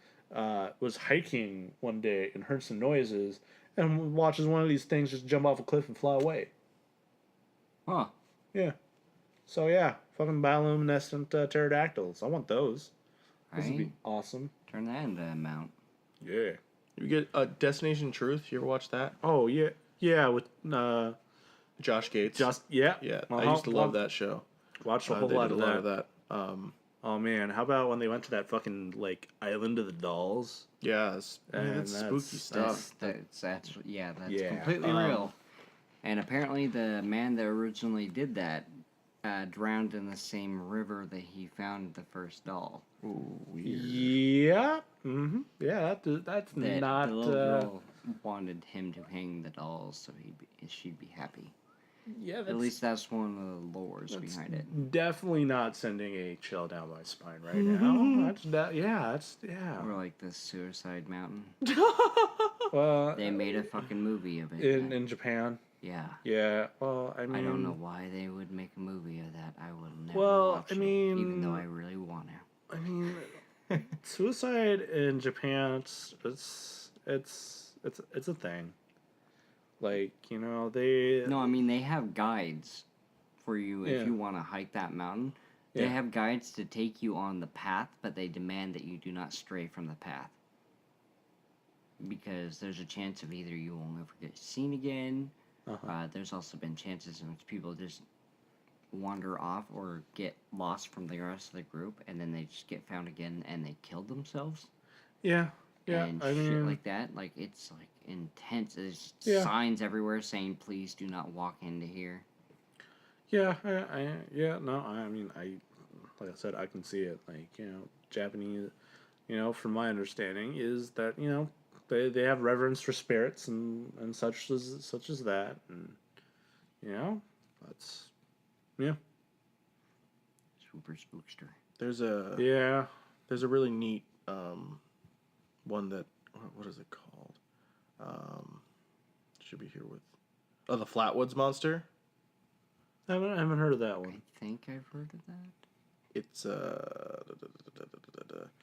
Was hiking one day and heard some noises and watches one of these things just jump off a cliff and fly away. Huh. Yeah. So yeah, fucking bioluminescent pterodactyls. I want those. Those would be Right? awesome. Turn that into a mount. Yeah. You get Destination Truth. You ever watch that? Oh yeah, yeah. With Josh Gates. yeah. Yeah, I used to love that show. Watched a whole They lot did of a lot that. of that. Oh man, how about when they went to that fucking like island of the dolls? Yeah, And that's spooky that's- stuff. That's actually that's Yeah, completely real. And apparently, the man that originally did that drowned in the same river that he found the first doll. Ooh, weird. Yeah. Yeah, that's That not. the little girl wanted him to hang the dolls so she'd be happy. Yeah, At least that's one of the lores behind it. definitely not sending a chill down my spine right now. That's Or like the Suicide Mountain. Well, They made a fucking movie of it. in Japan. Yeah. Yeah. Well, I mean, I don't know why they would make a movie of that. I will never watch I it, mean, even though I really want to. I mean, suicide in Japan, it's a thing. Like, you know, they. No, I mean they have guides for you if Yeah. you want to hike that mountain. They Yeah. have guides to take you on the path, but they demand that you do not stray from the path. Because there's a chance of either you will never get seen again. There's also been chances in which people just wander off or get lost from the rest of the group, and then they just get found again and they kill themselves. Yeah. Yeah. And I shit mean, like that. Like, it's like intense. There's Yeah. signs everywhere saying, please do not walk into here. yeah. I mean, like I said, I can see it. Like, you know, Japanese, you know, from my understanding, is that, you know, they have reverence for spirits and such as that, and you know, that's yeah. Super spookster. There's a really neat one that what is it called? Should be here with the Flatwoods Monster. I haven't heard of that one. I think I've heard of that. It's Do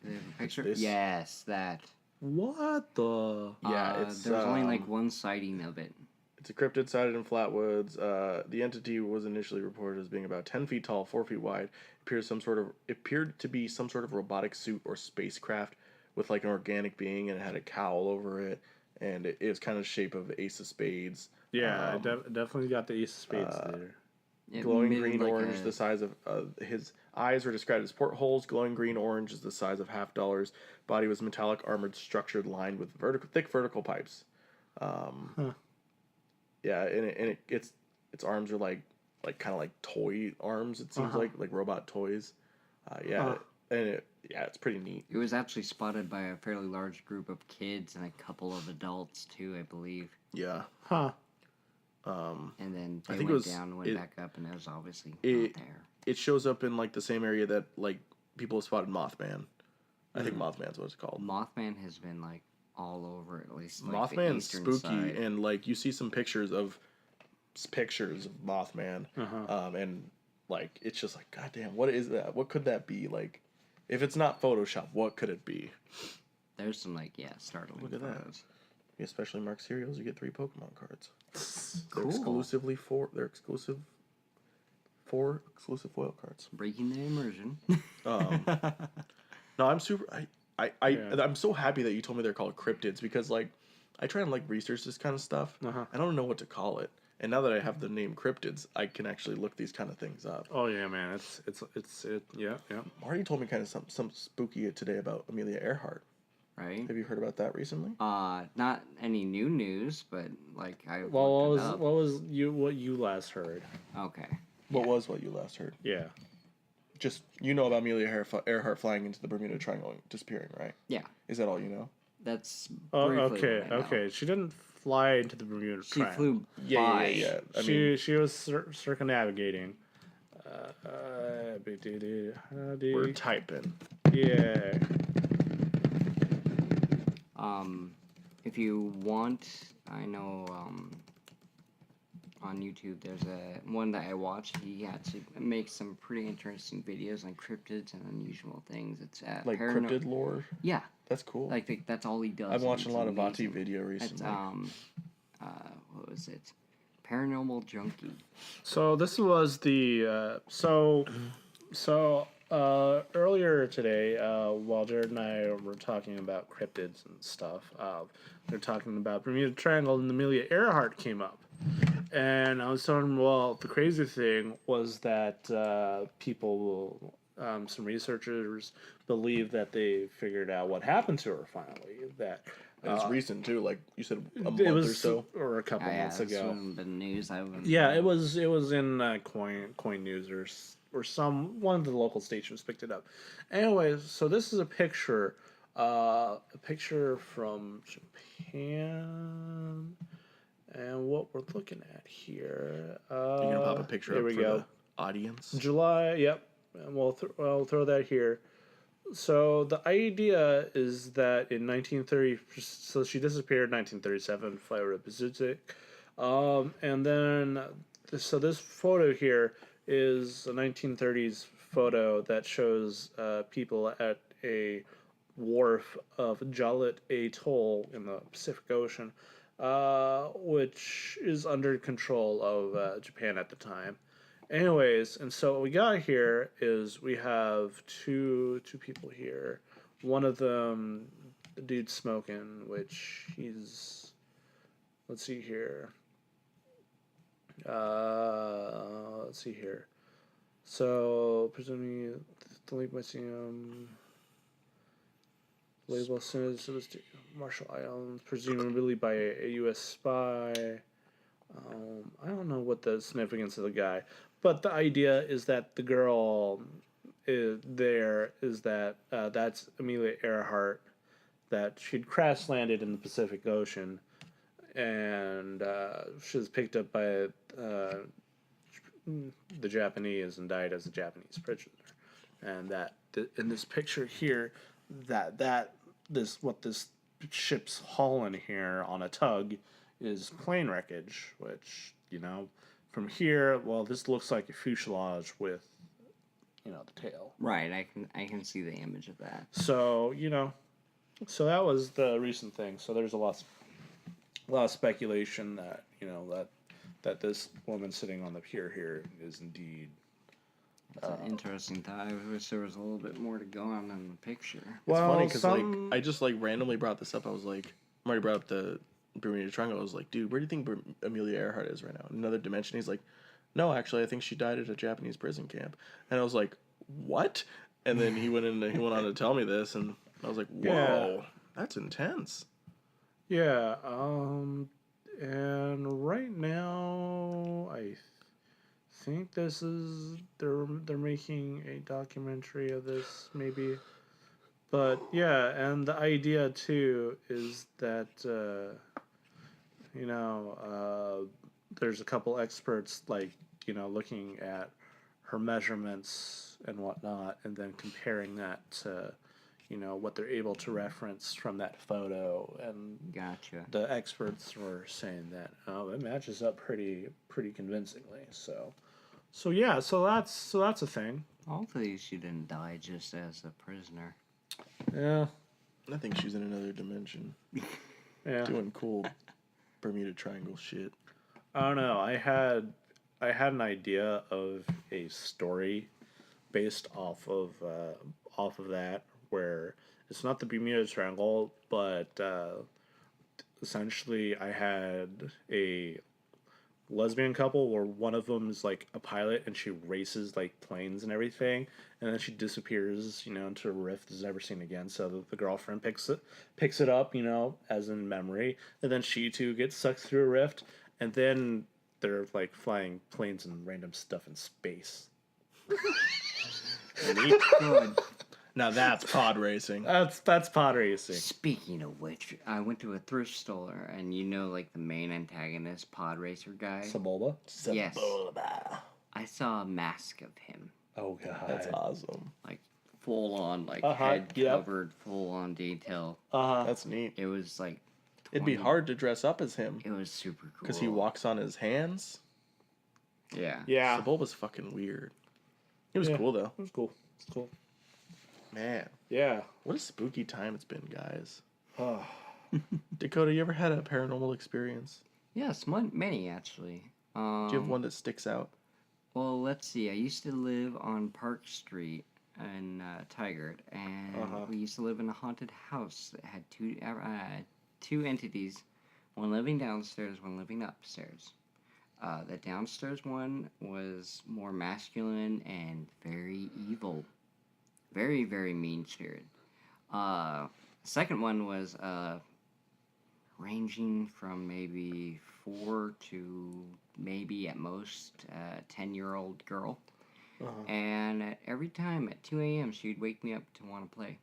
they have a picture? this. Yes, that. What the? Yeah, it's There was only like one sighting of it. It's a cryptid sighted in Flatwoods. The entity was initially reported as being about 10 feet tall, 4 feet wide. Appeared to be some sort of robotic suit or spacecraft with like an organic being, and it had a cowl over it, and it was kind of shape of Ace of Spades. Yeah, definitely got the Ace of Spades there. It Glowing made green like orange, the size of his eyes were described as portholes. Glowing green orange is the size of $50. Body was metallic, armored, structured, lined with thick vertical pipes. Yeah, and its arms are like kind of like toy arms. It seems like robot toys. It's pretty neat. It was actually spotted by a fairly large group of kids and a couple of adults too, I believe. Yeah. Huh. And then I they think went down, went back up, and it was obviously not there. It shows up in like the same area that like people have spotted Mothman. I think Mothman's what it's called. Mothman has been like all over, at least like Mothman's the eastern spooky, side. and like you see some pictures of Mothman, and like it's just like, goddamn, what is that? What could that be? Like, if it's not Photoshop, what could it be? There's some like startling Look at that. photos. You get specially marked cereals, you get 3 Pokemon cards. Cool. They're exclusive 4 exclusive foil cards. Breaking the immersion. No, I'm super. I'm so happy that you told me they're called cryptids, because like I try and like research this kind of stuff. I don't know what to call it, and now that I have the name cryptids, I can actually look these kind of things up. Oh yeah, man. Yeah. Marty told me kind of some spooky today about Amelia Earhart. Right? Have you heard about that recently? Not any new news, but like I Well, looked it up. what you last heard? Okay. What was what you last heard? Yeah. Just you know about Amelia Earhart flying into the Bermuda Triangle and disappearing, right? Yeah. Is that all you know? That's Oh, briefly okay, what I know. okay. She didn't fly into the Bermuda She Triangle. flew Yeah, by. yeah. I She mean, she was circumnavigating. we're typing. Yeah. If you want, I know on YouTube there's one that I watch. He actually makes some pretty interesting videos on cryptids and unusual things. It's Like cryptid lore. Yeah, That's cool. like that's all he does. I've watched a It's lot of Vati amazing. video It's recently. what was it? Paranormal Junkie. So this was the earlier today, while Jared and I were talking about cryptids and stuff, they're talking about Bermuda Triangle, and Amelia Earhart came up, and I was telling him, well, the crazy thing was that some researchers believe that they figured out what happened to her finally. That And it's recent too, like you said, a month It was or so. or a couple months This ago. wouldn't have been news. I wouldn't. Yeah, it was in Coin News or some one of the local stations picked it up. Anyways, so this is a picture from Japan, and what we're looking at here. You're gonna pop a picture here up we for go. the audience. July, yep, and we'll throw that here. So the idea is that in 1930, so she disappeared in 1937, Flyover Pacific, and then so this photo here is a 1930s photo that shows people at a wharf of Jalit Atoll in the Pacific Ocean, which is under control of Japan at the time. Anyways, and so what we got here is we have two people here. One of them, the dude smoking, which he's, let's see here. Let's see here. So presumably the Lake Museum label sent to the Marshall Islands, presumably by a U.S. spy. I don't know what the significance of the guy, but the idea is that the girl is that that's Amelia Earhart, that she'd crash landed in the Pacific Ocean, and she was picked up by the Japanese and died as a Japanese prisoner, and that in this picture here, this ship's hauling here on a tug is plane wreckage, which, from here, well, this looks like a fuselage with, the tail. Right, I can see the image of that. So, so that was the recent thing. So there's a lot of speculation that, that this woman sitting on the pier here is indeed. It's an interesting thought. I wish there was a little bit more to go on in the picture. It's funny because I just randomly brought this up. I was like, Marty brought up the Bermuda Triangle. I was like, dude, where do you think Amelia Earhart is right now? In another dimension. He's like, no, actually, I think she died at a Japanese prison camp. And I was like, what? And then he went on to tell me this, and I was like, whoa, that's intense. Yeah. And right now, I think this is they're making a documentary of this, maybe. But yeah, and the idea too is that there's a couple experts looking at her measurements and whatnot, and then comparing that to what they're able to reference from that photo, and Gotcha. the experts were saying that it matches up pretty convincingly. So yeah, so that's a thing. Hopefully she didn't die just as a prisoner. Yeah. I think she's in another dimension. Yeah. Doing cool Bermuda Triangle shit. I don't know. I had an idea of a story based off of that, where it's not the Bermuda Triangle, but essentially I had a lesbian couple where one of them is like a pilot and she races planes and everything, and then she disappears into a rift, is never seen again. So the girlfriend picks it up as in memory, and then she too gets sucked through a rift, and then they're flying planes and random stuff in space. Good. Now that's pod racing. That's pod racing. Speaking of which, I went to a thrift store, and the main antagonist, pod racer guy. Sebulba? Yes. I saw a mask of him. Oh god. That's awesome. Full on, head covered, full on detail. That's neat. It was It'd be hard to dress up as him. It was super cool. Because he walks on his hands. Yeah. Yeah. Sebulba's fucking weird. It was cool though. It was cool. It's cool. Man. Yeah. What a spooky time it's been, guys. Oh. Dakota, you ever had a paranormal experience? Yes, many actually. Do you have one that sticks out? Well, let's see. I used to live on Park Street in Tigard, and we used to live in a haunted house that had two entities, one living downstairs, one living upstairs. The downstairs one was more masculine and very evil. Very, very mean-spirited. Second one was ranging from maybe 4 to maybe at most 10-year-old girl. And every time at 2 a.m. she'd wake me up to want to play.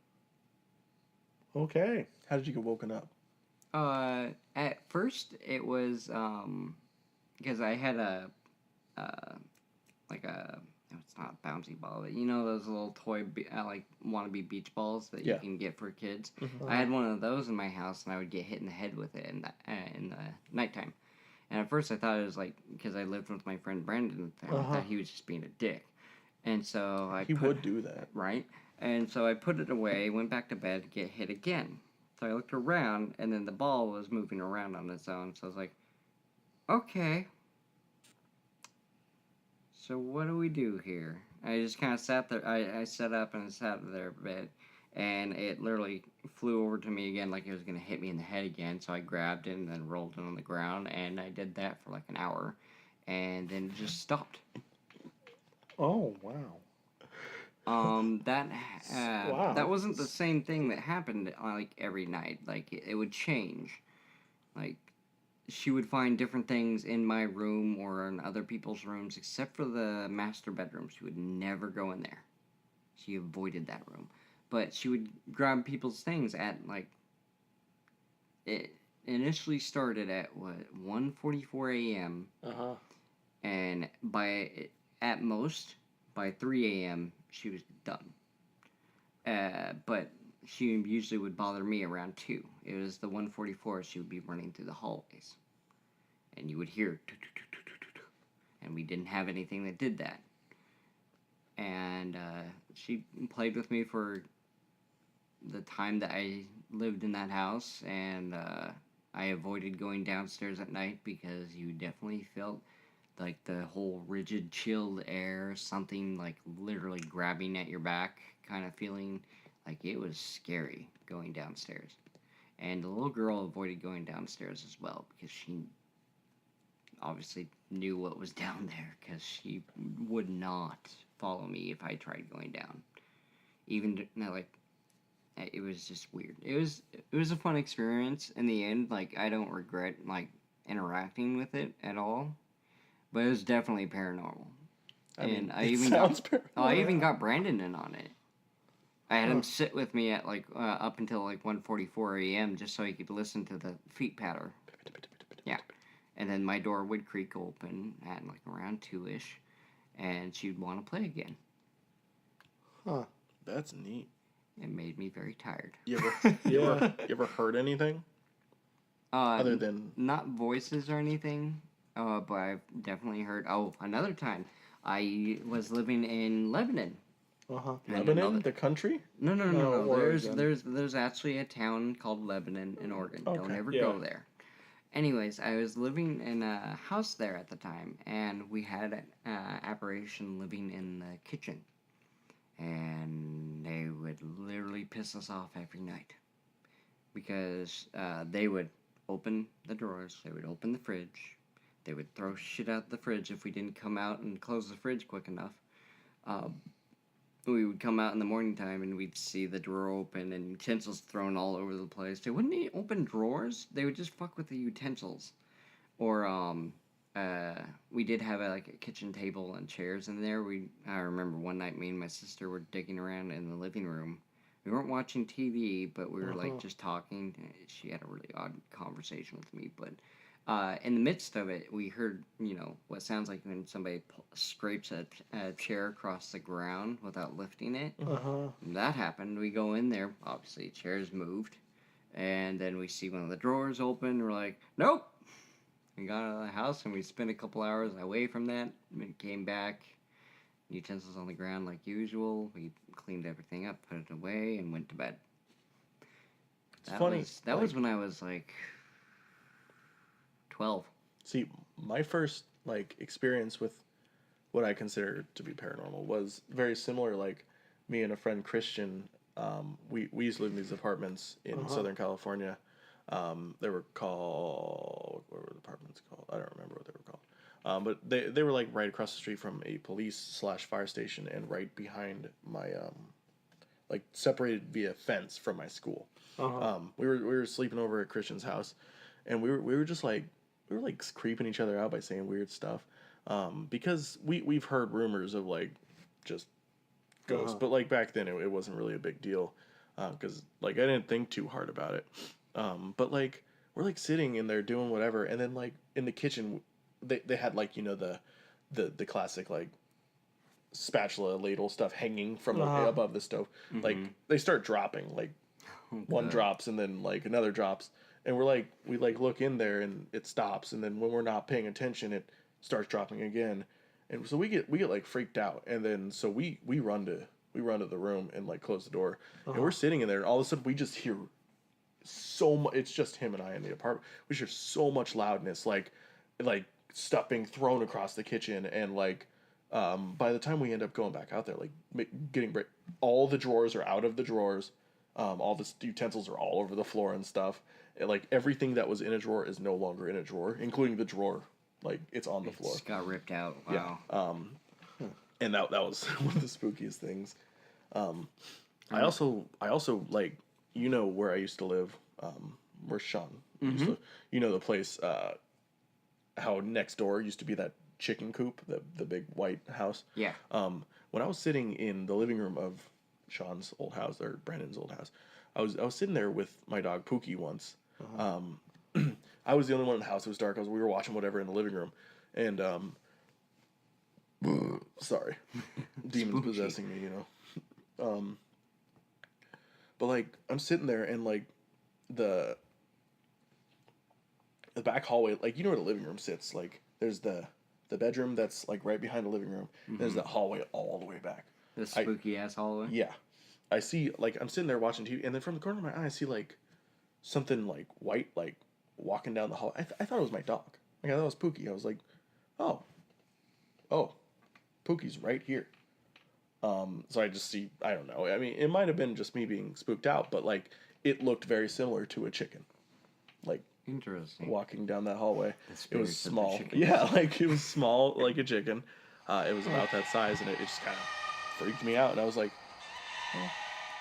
Okay. How did you get woken up? At first it was because I had a like a, it's not a bouncy ball, but you know those little toy like wannabe beach balls that you can get for kids. I had one of those in my house, and I would get hit in the head with it in the nighttime. And at first I thought it was like because I lived with my friend Brandon at the time, I thought he was just being a dick. And so He would do that, right? And so I put it away, went back to bed, to get hit again. So I looked around, and then the ball was moving around on its own. So I was like, okay. So what do we do here? I just kind of sat there. I sat up and sat there a bit, and it literally flew over to me again like it was going to hit me in the head again. So I grabbed it and then rolled it on the ground, and I did that for like an hour, and then it just stopped. Oh, wow. That wasn't the same thing that happened like every night. Like it would change. Like she would find different things in my room or in other people's rooms, except for the master bedroom. She would never go in there. She avoided that room. But she would grab people's things at like. It initially started at 1:44 a.m. And at most by 3 a.m. she was done. But she usually would bother me around 2. It was the 1:44 she would be running through the hallways. And you would hear, and we didn't have anything that did that. And she played with me for the time that I lived in that house, and I avoided going downstairs at night because you definitely felt like the whole rigid, chilled air, something like literally grabbing at your back kind of feeling. Like it was scary going downstairs. And the little girl avoided going downstairs as well because she obviously knew what was down there because she would not follow me if I tried going down. Even like it was just weird. It was a fun experience in the end. Like I don't regret like interacting with it at all, but it was definitely paranormal. I even got Brandon in on it. I had him sit with me at like up until like 1:44 a.m. just so he could listen to the feet patter. Yeah. And then my door would creak open at like around 2-ish, and she'd want to play again. Huh. That's neat. It made me very tired. You ever heard anything? Other than... Not voices or anything, but I've definitely heard... Oh, another time. I was living in Lebanon. Lebanon? The country? No. There's actually a town called Lebanon in Oregon. Okay. Don't ever go there. Anyways, I was living in a house there at the time, and we had an apparition living in the kitchen. And they would literally piss us off every night. Because they would open the drawers, they would open the fridge, they would throw shit out the fridge if we didn't come out and close the fridge quick enough. We would come out in the morning time and we'd see the drawer open and utensils thrown all over the place. They wouldn't open drawers. They would just fuck with the utensils. Or we did have a kitchen table and chairs in there. I remember one night me and my sister were digging around in the living room. We weren't watching TV, but we were just talking. She had a really odd conversation with me, but in the midst of it, we heard, what sounds like when somebody scrapes a chair across the ground without lifting it. That happened. We go in there. Obviously, chairs moved. And then we see one of the drawers open. We're like, nope. We got out of the house, and we spent a couple hours away from that. And came back. Utensils on the ground like usual. We cleaned everything up, put it away, and went to bed. That was when I was, 12. See, my first experience with what I consider to be paranormal was very similar. Like me and a friend Christian, we used to live in these apartments in Southern California. They were called, what were the apartments called? I don't remember what they were called. But they were right across the street from a police/fire station and right behind my separated via fence from my school. We were sleeping over at Christian's house. and we were just like creeping each other out by saying weird stuff, because we've heard rumors of like just ghosts, but like back then it wasn't really a big deal, because like I didn't think too hard about it, but like we're like sitting in there doing whatever, and then like in the kitchen, they had like the classic like spatula ladle stuff hanging from above the stove. Like they start dropping, like one drops and then like another drops, and we look in there and it stops, and then when we're not paying attention it starts dropping again, and so we get like freaked out, and then so we run to the room and like close the door, and we're sitting in there, and all of a sudden we just hear so much. It's just him and I in the apartment. We hear so much loudness, like stuff being thrown across the kitchen, and like by the time we end up going back out there, like getting all the drawers are out of the drawers, all the utensils are all over the floor and stuff, and like everything that was in a drawer is no longer in a drawer, including the drawer, like it's on the floor. It got ripped out. Wow. Yeah. And that was one of the spookiest things. I also like, where I used to live, where Sean used to live, the place, how next door used to be that chicken coop, the big white house. Yeah. When I was sitting in the living room of Sean's old house, or Brandon's old house, I was sitting there with my dog Pookie once. I was the only one in the house. It was dark. We were watching whatever in the living room, and sorry, demons possessing me, but like I'm sitting there, and like the back hallway, like where the living room sits, like there's the bedroom that's like right behind the living room. There's that hallway all the way back. The spooky ass hallway. Yeah, I see. Like I'm sitting there watching TV, and then from the corner of my eye, I see like something like white, like walking down the hall. I thought it was my dog. Like I thought it was Pookie. I was like, oh, Pookie's right here. So I just see. I don't know. I mean, it might have been just me being spooked out, but like it looked very similar to a chicken. Like. Interesting. Walking down that hallway. It was small. Yeah, like it was small, like a chicken. It was about that size, and it just kind of freaked me out. And I was like, well,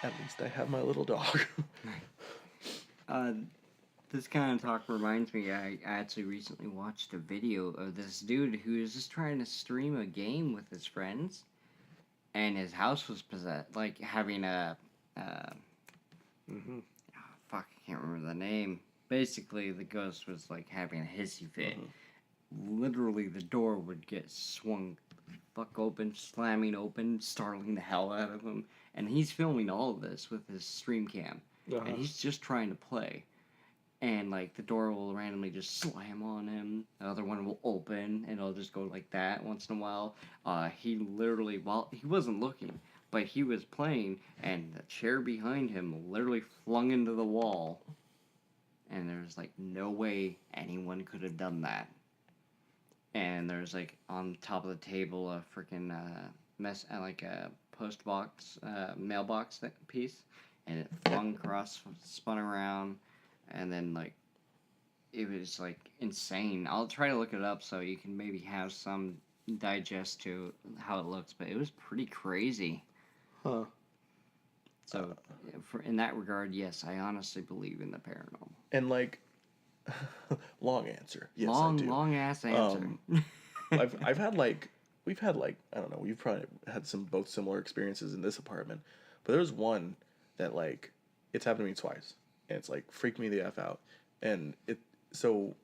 at least I have my little dog. This kind of talk reminds me, I actually recently watched a video of this dude who was just trying to stream a game with his friends, and his house was possessed, like having a, fuck, I can't remember the name. Basically, the ghost was like having a hissy fit. Literally, the door would get swung fuck open, slamming open, startling the hell out of him. And he's filming all of this with his stream cam. And he's just trying to play. And like the door will randomly just slam on him. The other one will open, and it'll just go like that once in a while. He literally, while he wasn't looking, but he was playing, and the chair behind him literally flung into the wall. And there's like no way anyone could have done that. And there's like on top of the table a freaking like a post box, mailbox piece, and it flung across, spun around, and then like it was like insane. I'll try to look it up so you can maybe have some digest to how it looks, but it was pretty crazy. Huh. So, in that regard, yes, I honestly believe in the paranormal. And like, long answer. Yes, I do. Long ass answer. I've had like, we've had like, I don't know, we've probably had both similar experiences in this apartment, but there was one that like, it's happened to me twice, and it's like freaked me the F out. And so,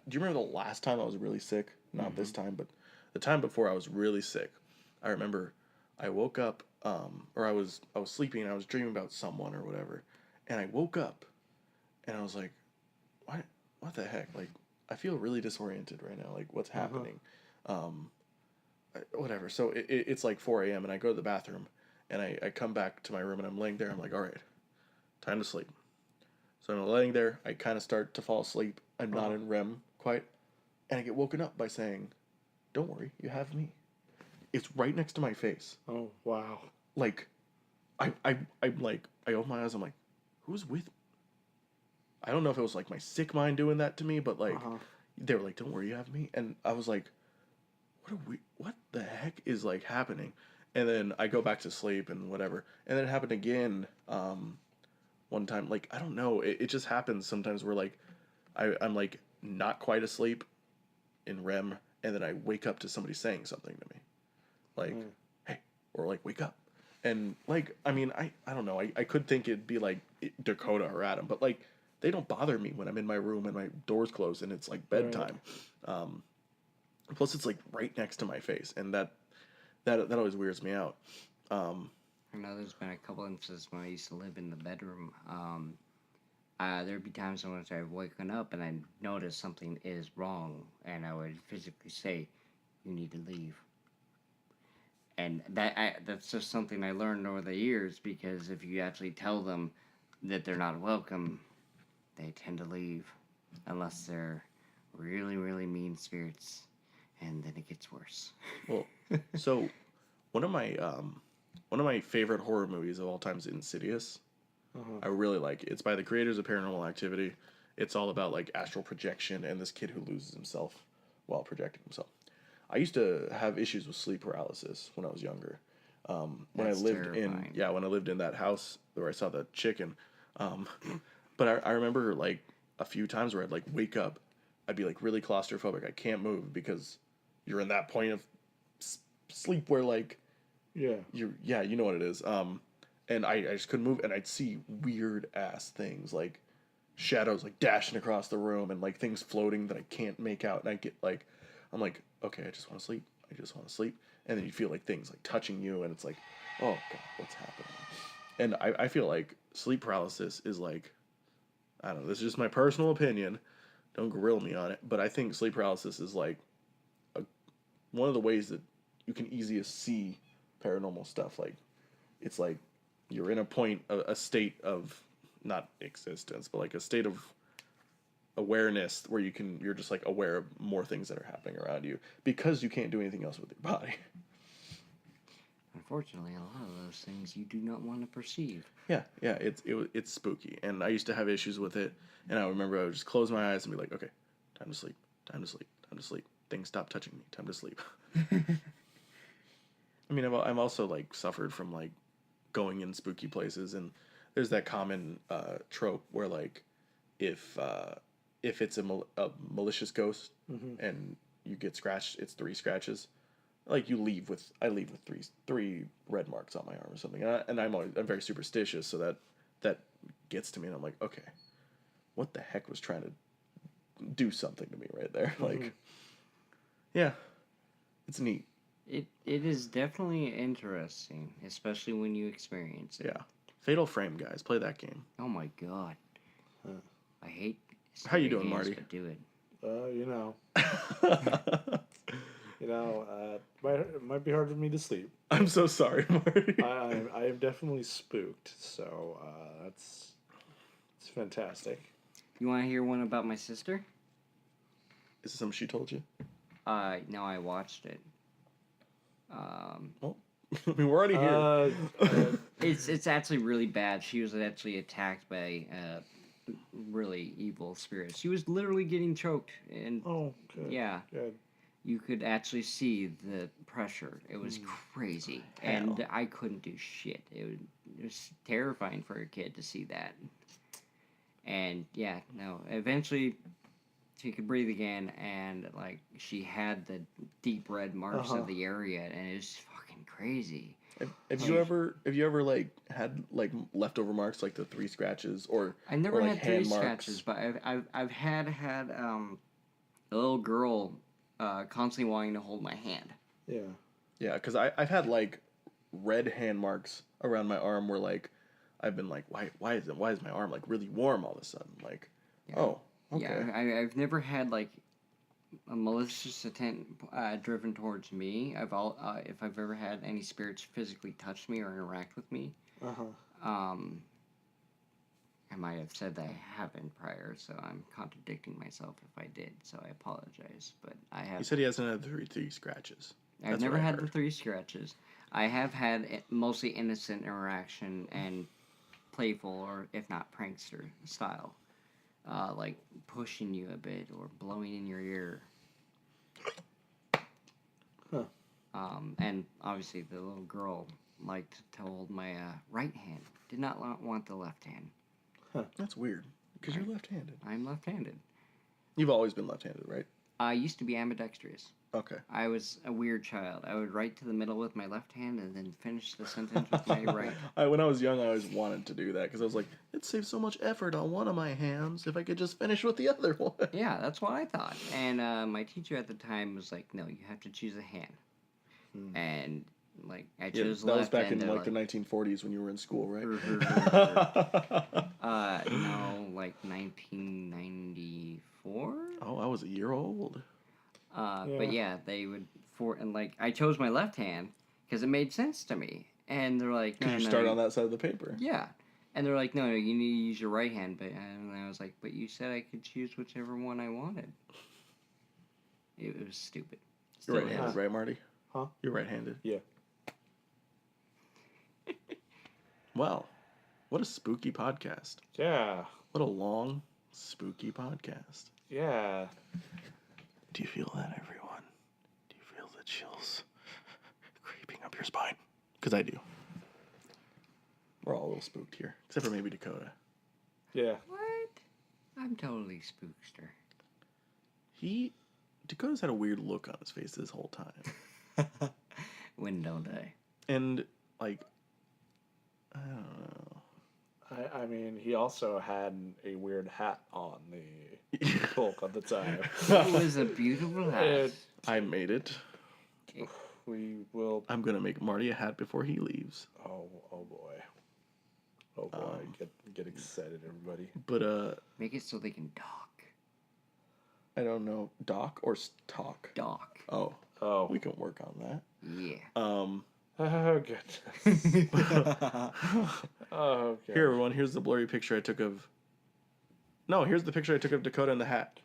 do you remember the last time I was really sick? Not this time, but the time before I was really sick. I remember I woke up, or I was sleeping, and I was dreaming about someone or whatever, and I woke up, and I was like, what the heck? Like, I feel really disoriented right now. Like, what's happening? Whatever. So it's like 4 a.m. and I go to the bathroom, and I come back to my room, and I'm laying there. I'm like, all right, time to sleep. So I'm laying there. I kind of start to fall asleep. I'm not in REM quite, and I get woken up by saying, "Don't worry, you have me." It's right next to my face. Oh, wow. Like, I'm like, I open my eyes, I'm like, who's with me? I don't know if it was like my sick mind doing that to me, but like, they were like, don't worry, you have me. And I was like, what the heck is like happening? And then I go back to sleep and whatever. And then it happened again, one time, like, I don't know, it just happens sometimes where like, I'm like not quite asleep in REM, and then I wake up to somebody saying something to me, like, "Hey," or like, "Wake up," and like, I mean, I don't know. I could think it'd be like Dakota or Adam, but like, they don't bother me when I'm in my room and my door's closed and it's like bedtime. Plus, it's like right next to my face, and that always weirds me out. I know there's been a couple instances when I used to live in the bedroom. There'd be times when I've woken up and I notice something is wrong, and I would physically say, "You need to leave." And that's just something I learned over the years, because if you actually tell them that they're not welcome, they tend to leave, unless they're really, really mean spirits, and then it gets worse. Well, so one of my favorite horror movies of all time is Insidious. I really like it. It's by the creators of Paranormal Activity. It's all about like astral projection and this kid who loses himself while projecting himself. I used to have issues with sleep paralysis when I was younger. When That's I lived terrifying. when I lived in that house where I saw the chicken. But I remember like a few times where I'd like wake up, I'd be like really claustrophobic. I can't move because you're in that point of sleep where like Yeah. you know what it is. And I just couldn't move, and I'd see weird ass things like shadows like dashing across the room and like things floating that I can't make out, and I get like, I'm like, okay, I just want to sleep. I just want to sleep. And then you feel like things like touching you, and it's like, oh god, what's happening? And I feel like sleep paralysis is like, I don't know, this is just my personal opinion. Don't grill me on it, but I think sleep paralysis is like one of the ways that you can easiest see paranormal stuff. Like, it's like you're in a state of not existence, but like a state of awareness where you're just like aware of more things that are happening around you because you can't do anything else with your body. Unfortunately, a lot of those things you do not want to perceive. Yeah, it's spooky, and I used to have issues with it. And I remember I would just close my eyes and be like, okay, time to sleep, time to sleep, time to sleep. Things stop touching me. Time to sleep. I mean, I've also like suffered from like going in spooky places, and there's that common trope where like if it's a malicious ghost and you get scratched, it's 3 scratches. Like I leave with three red marks on my arm or something, and I'm very superstitious, so that gets to me, and I'm like, okay, what the heck was trying to do something to me right there? Like, yeah, it's neat. It is definitely interesting, especially when you experience it. Yeah, Fatal Frame, guys, play that game. Oh my god. I hate How you scary doing, games, Marty? but do it. You know, it might be hard for me to sleep. I'm so sorry, Marty. I am definitely spooked. So it's fantastic. You want to hear one about my sister? Is this something she told you? No, I watched it. Well, I mean, we're already here. It's actually really bad. She was actually attacked by really evil spirits. She was literally getting choked, and Oh, good. yeah, Good. you could actually see the pressure. It was crazy, and I couldn't do shit. It was terrifying for a kid to see that. And yeah, no, eventually she could breathe again, and like she had the deep red marks of the area, and it was fucking crazy. Have you ever like had like leftover marks like the 3 scratches or I never or, had like, 3 hand marks? scratches, but I've had a little girl constantly wanting to hold my hand. Yeah. Yeah, because I've had like red hand marks around my arm where like I've been like, why is my arm like really warm all of a sudden? Like, oh, okay. Yeah, I've never had like a malicious intent driven towards me. If I've ever had any spirits physically touch me or interact with me, I might have said that I haven't prior, so I'm contradicting myself if I did. So I apologize, but I have. He said he hasn't had three scratches. I've That's never what I had the heard. 3 scratches. I have had mostly innocent interaction and playful, or if not prankster style, like pushing you a bit or blowing in your ear. Huh. And obviously the little girl liked to hold my right hand. Did not want the left hand. That's weird because you're left-handed. I'm left-handed. You've always been left-handed, right? I used to be ambidextrous. Okay. I was a weird child. I would write to the middle with my left hand and then finish the sentence with my right. When I was young, I always wanted to do that because I was like, it saves so much effort on one of my hands if I could just finish with the other one. Yeah, that's what I thought. And my teacher at the time was like, no, you have to choose a hand. And like I chose that was left. back in and like the 1940s when you were in school, right? No, like 1994. Oh, I was a year old. But yeah, they would and like I chose my left hand because it made sense to me. And they're like, no, Because you start on that side of the paper. Yeah, and they're like, no, you need to use your right hand. But and I was like, but you said I could choose whichever one I wanted. It was stupid. You're right-handed, right, Marty? Huh? You're right-handed. Yeah. Well, what a spooky podcast. Yeah. What a long, spooky podcast. Yeah. Do you feel that, everyone? Do you feel the chills creeping up your spine? Because I do. We're all a little spooked here, except for maybe Dakota. Yeah. What? I'm totally spookster. Dakota's had a weird look on his face this whole time. When don't I? And, like, I don't know. I mean, he also had a weird hat on the bulk of the time. It was a beautiful hat. I made it. Okay. We will. I'm going to make Marty a hat before he leaves. Oh boy. Oh boy. Get excited, everybody. But, Make it so they can talk. I don't know. Doc or talk? Doc. Oh. Oh. We can work on that. Yeah. Oh goodness. Oh okay. Here, everyone. Here's the blurry picture I took of. No, here's the picture I took of Dakota in the hat.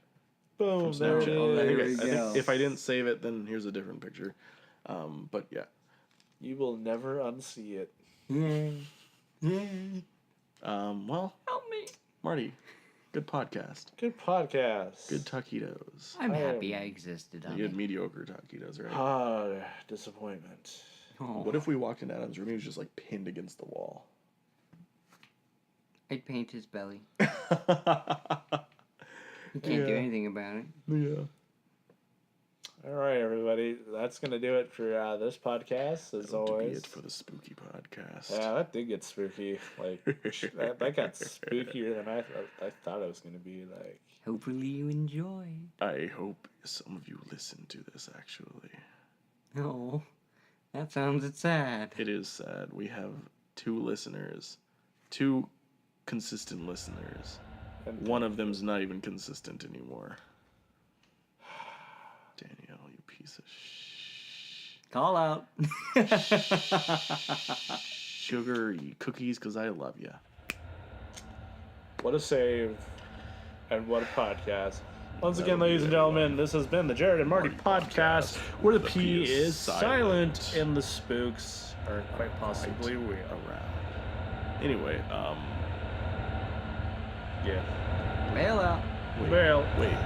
Boom. From There it Snapchat. Oh, is. there I we think go. if I didn't save it, then here's a different picture. But yeah. You will never unsee it. Well, Help me. Marty, good podcast. Good podcast. Good taquitos. I'm I happy am- I existed on You had it. mediocre taquitos, right? Ah, disappointment. Oh, What if we walked in Adam's room? He was just like pinned against the wall. I'd paint his belly. Yeah. You can't do anything about it. All right, everybody. That's gonna do it for this podcast. As That'll be always. it for the spooky podcast. Yeah, that did get spooky. Like that got spookier than I thought it was gonna be. Like, Hopefully you enjoy. I hope some of you listen to this, actually. Oh, that sounds sad. It is sad. We have 2 listeners. 2 consistent listeners. and One of them's not even consistent anymore. Danielle, you piece of Call out. sugar, you cookies, because I love you. what a save, and what a podcast. Once again, ladies and gentlemen, this has been the Jared and Marty podcast, where the P is silent and the spooks are quite possibly real. Around. Anyway, Yeah. Bail out. wait, Well, wait.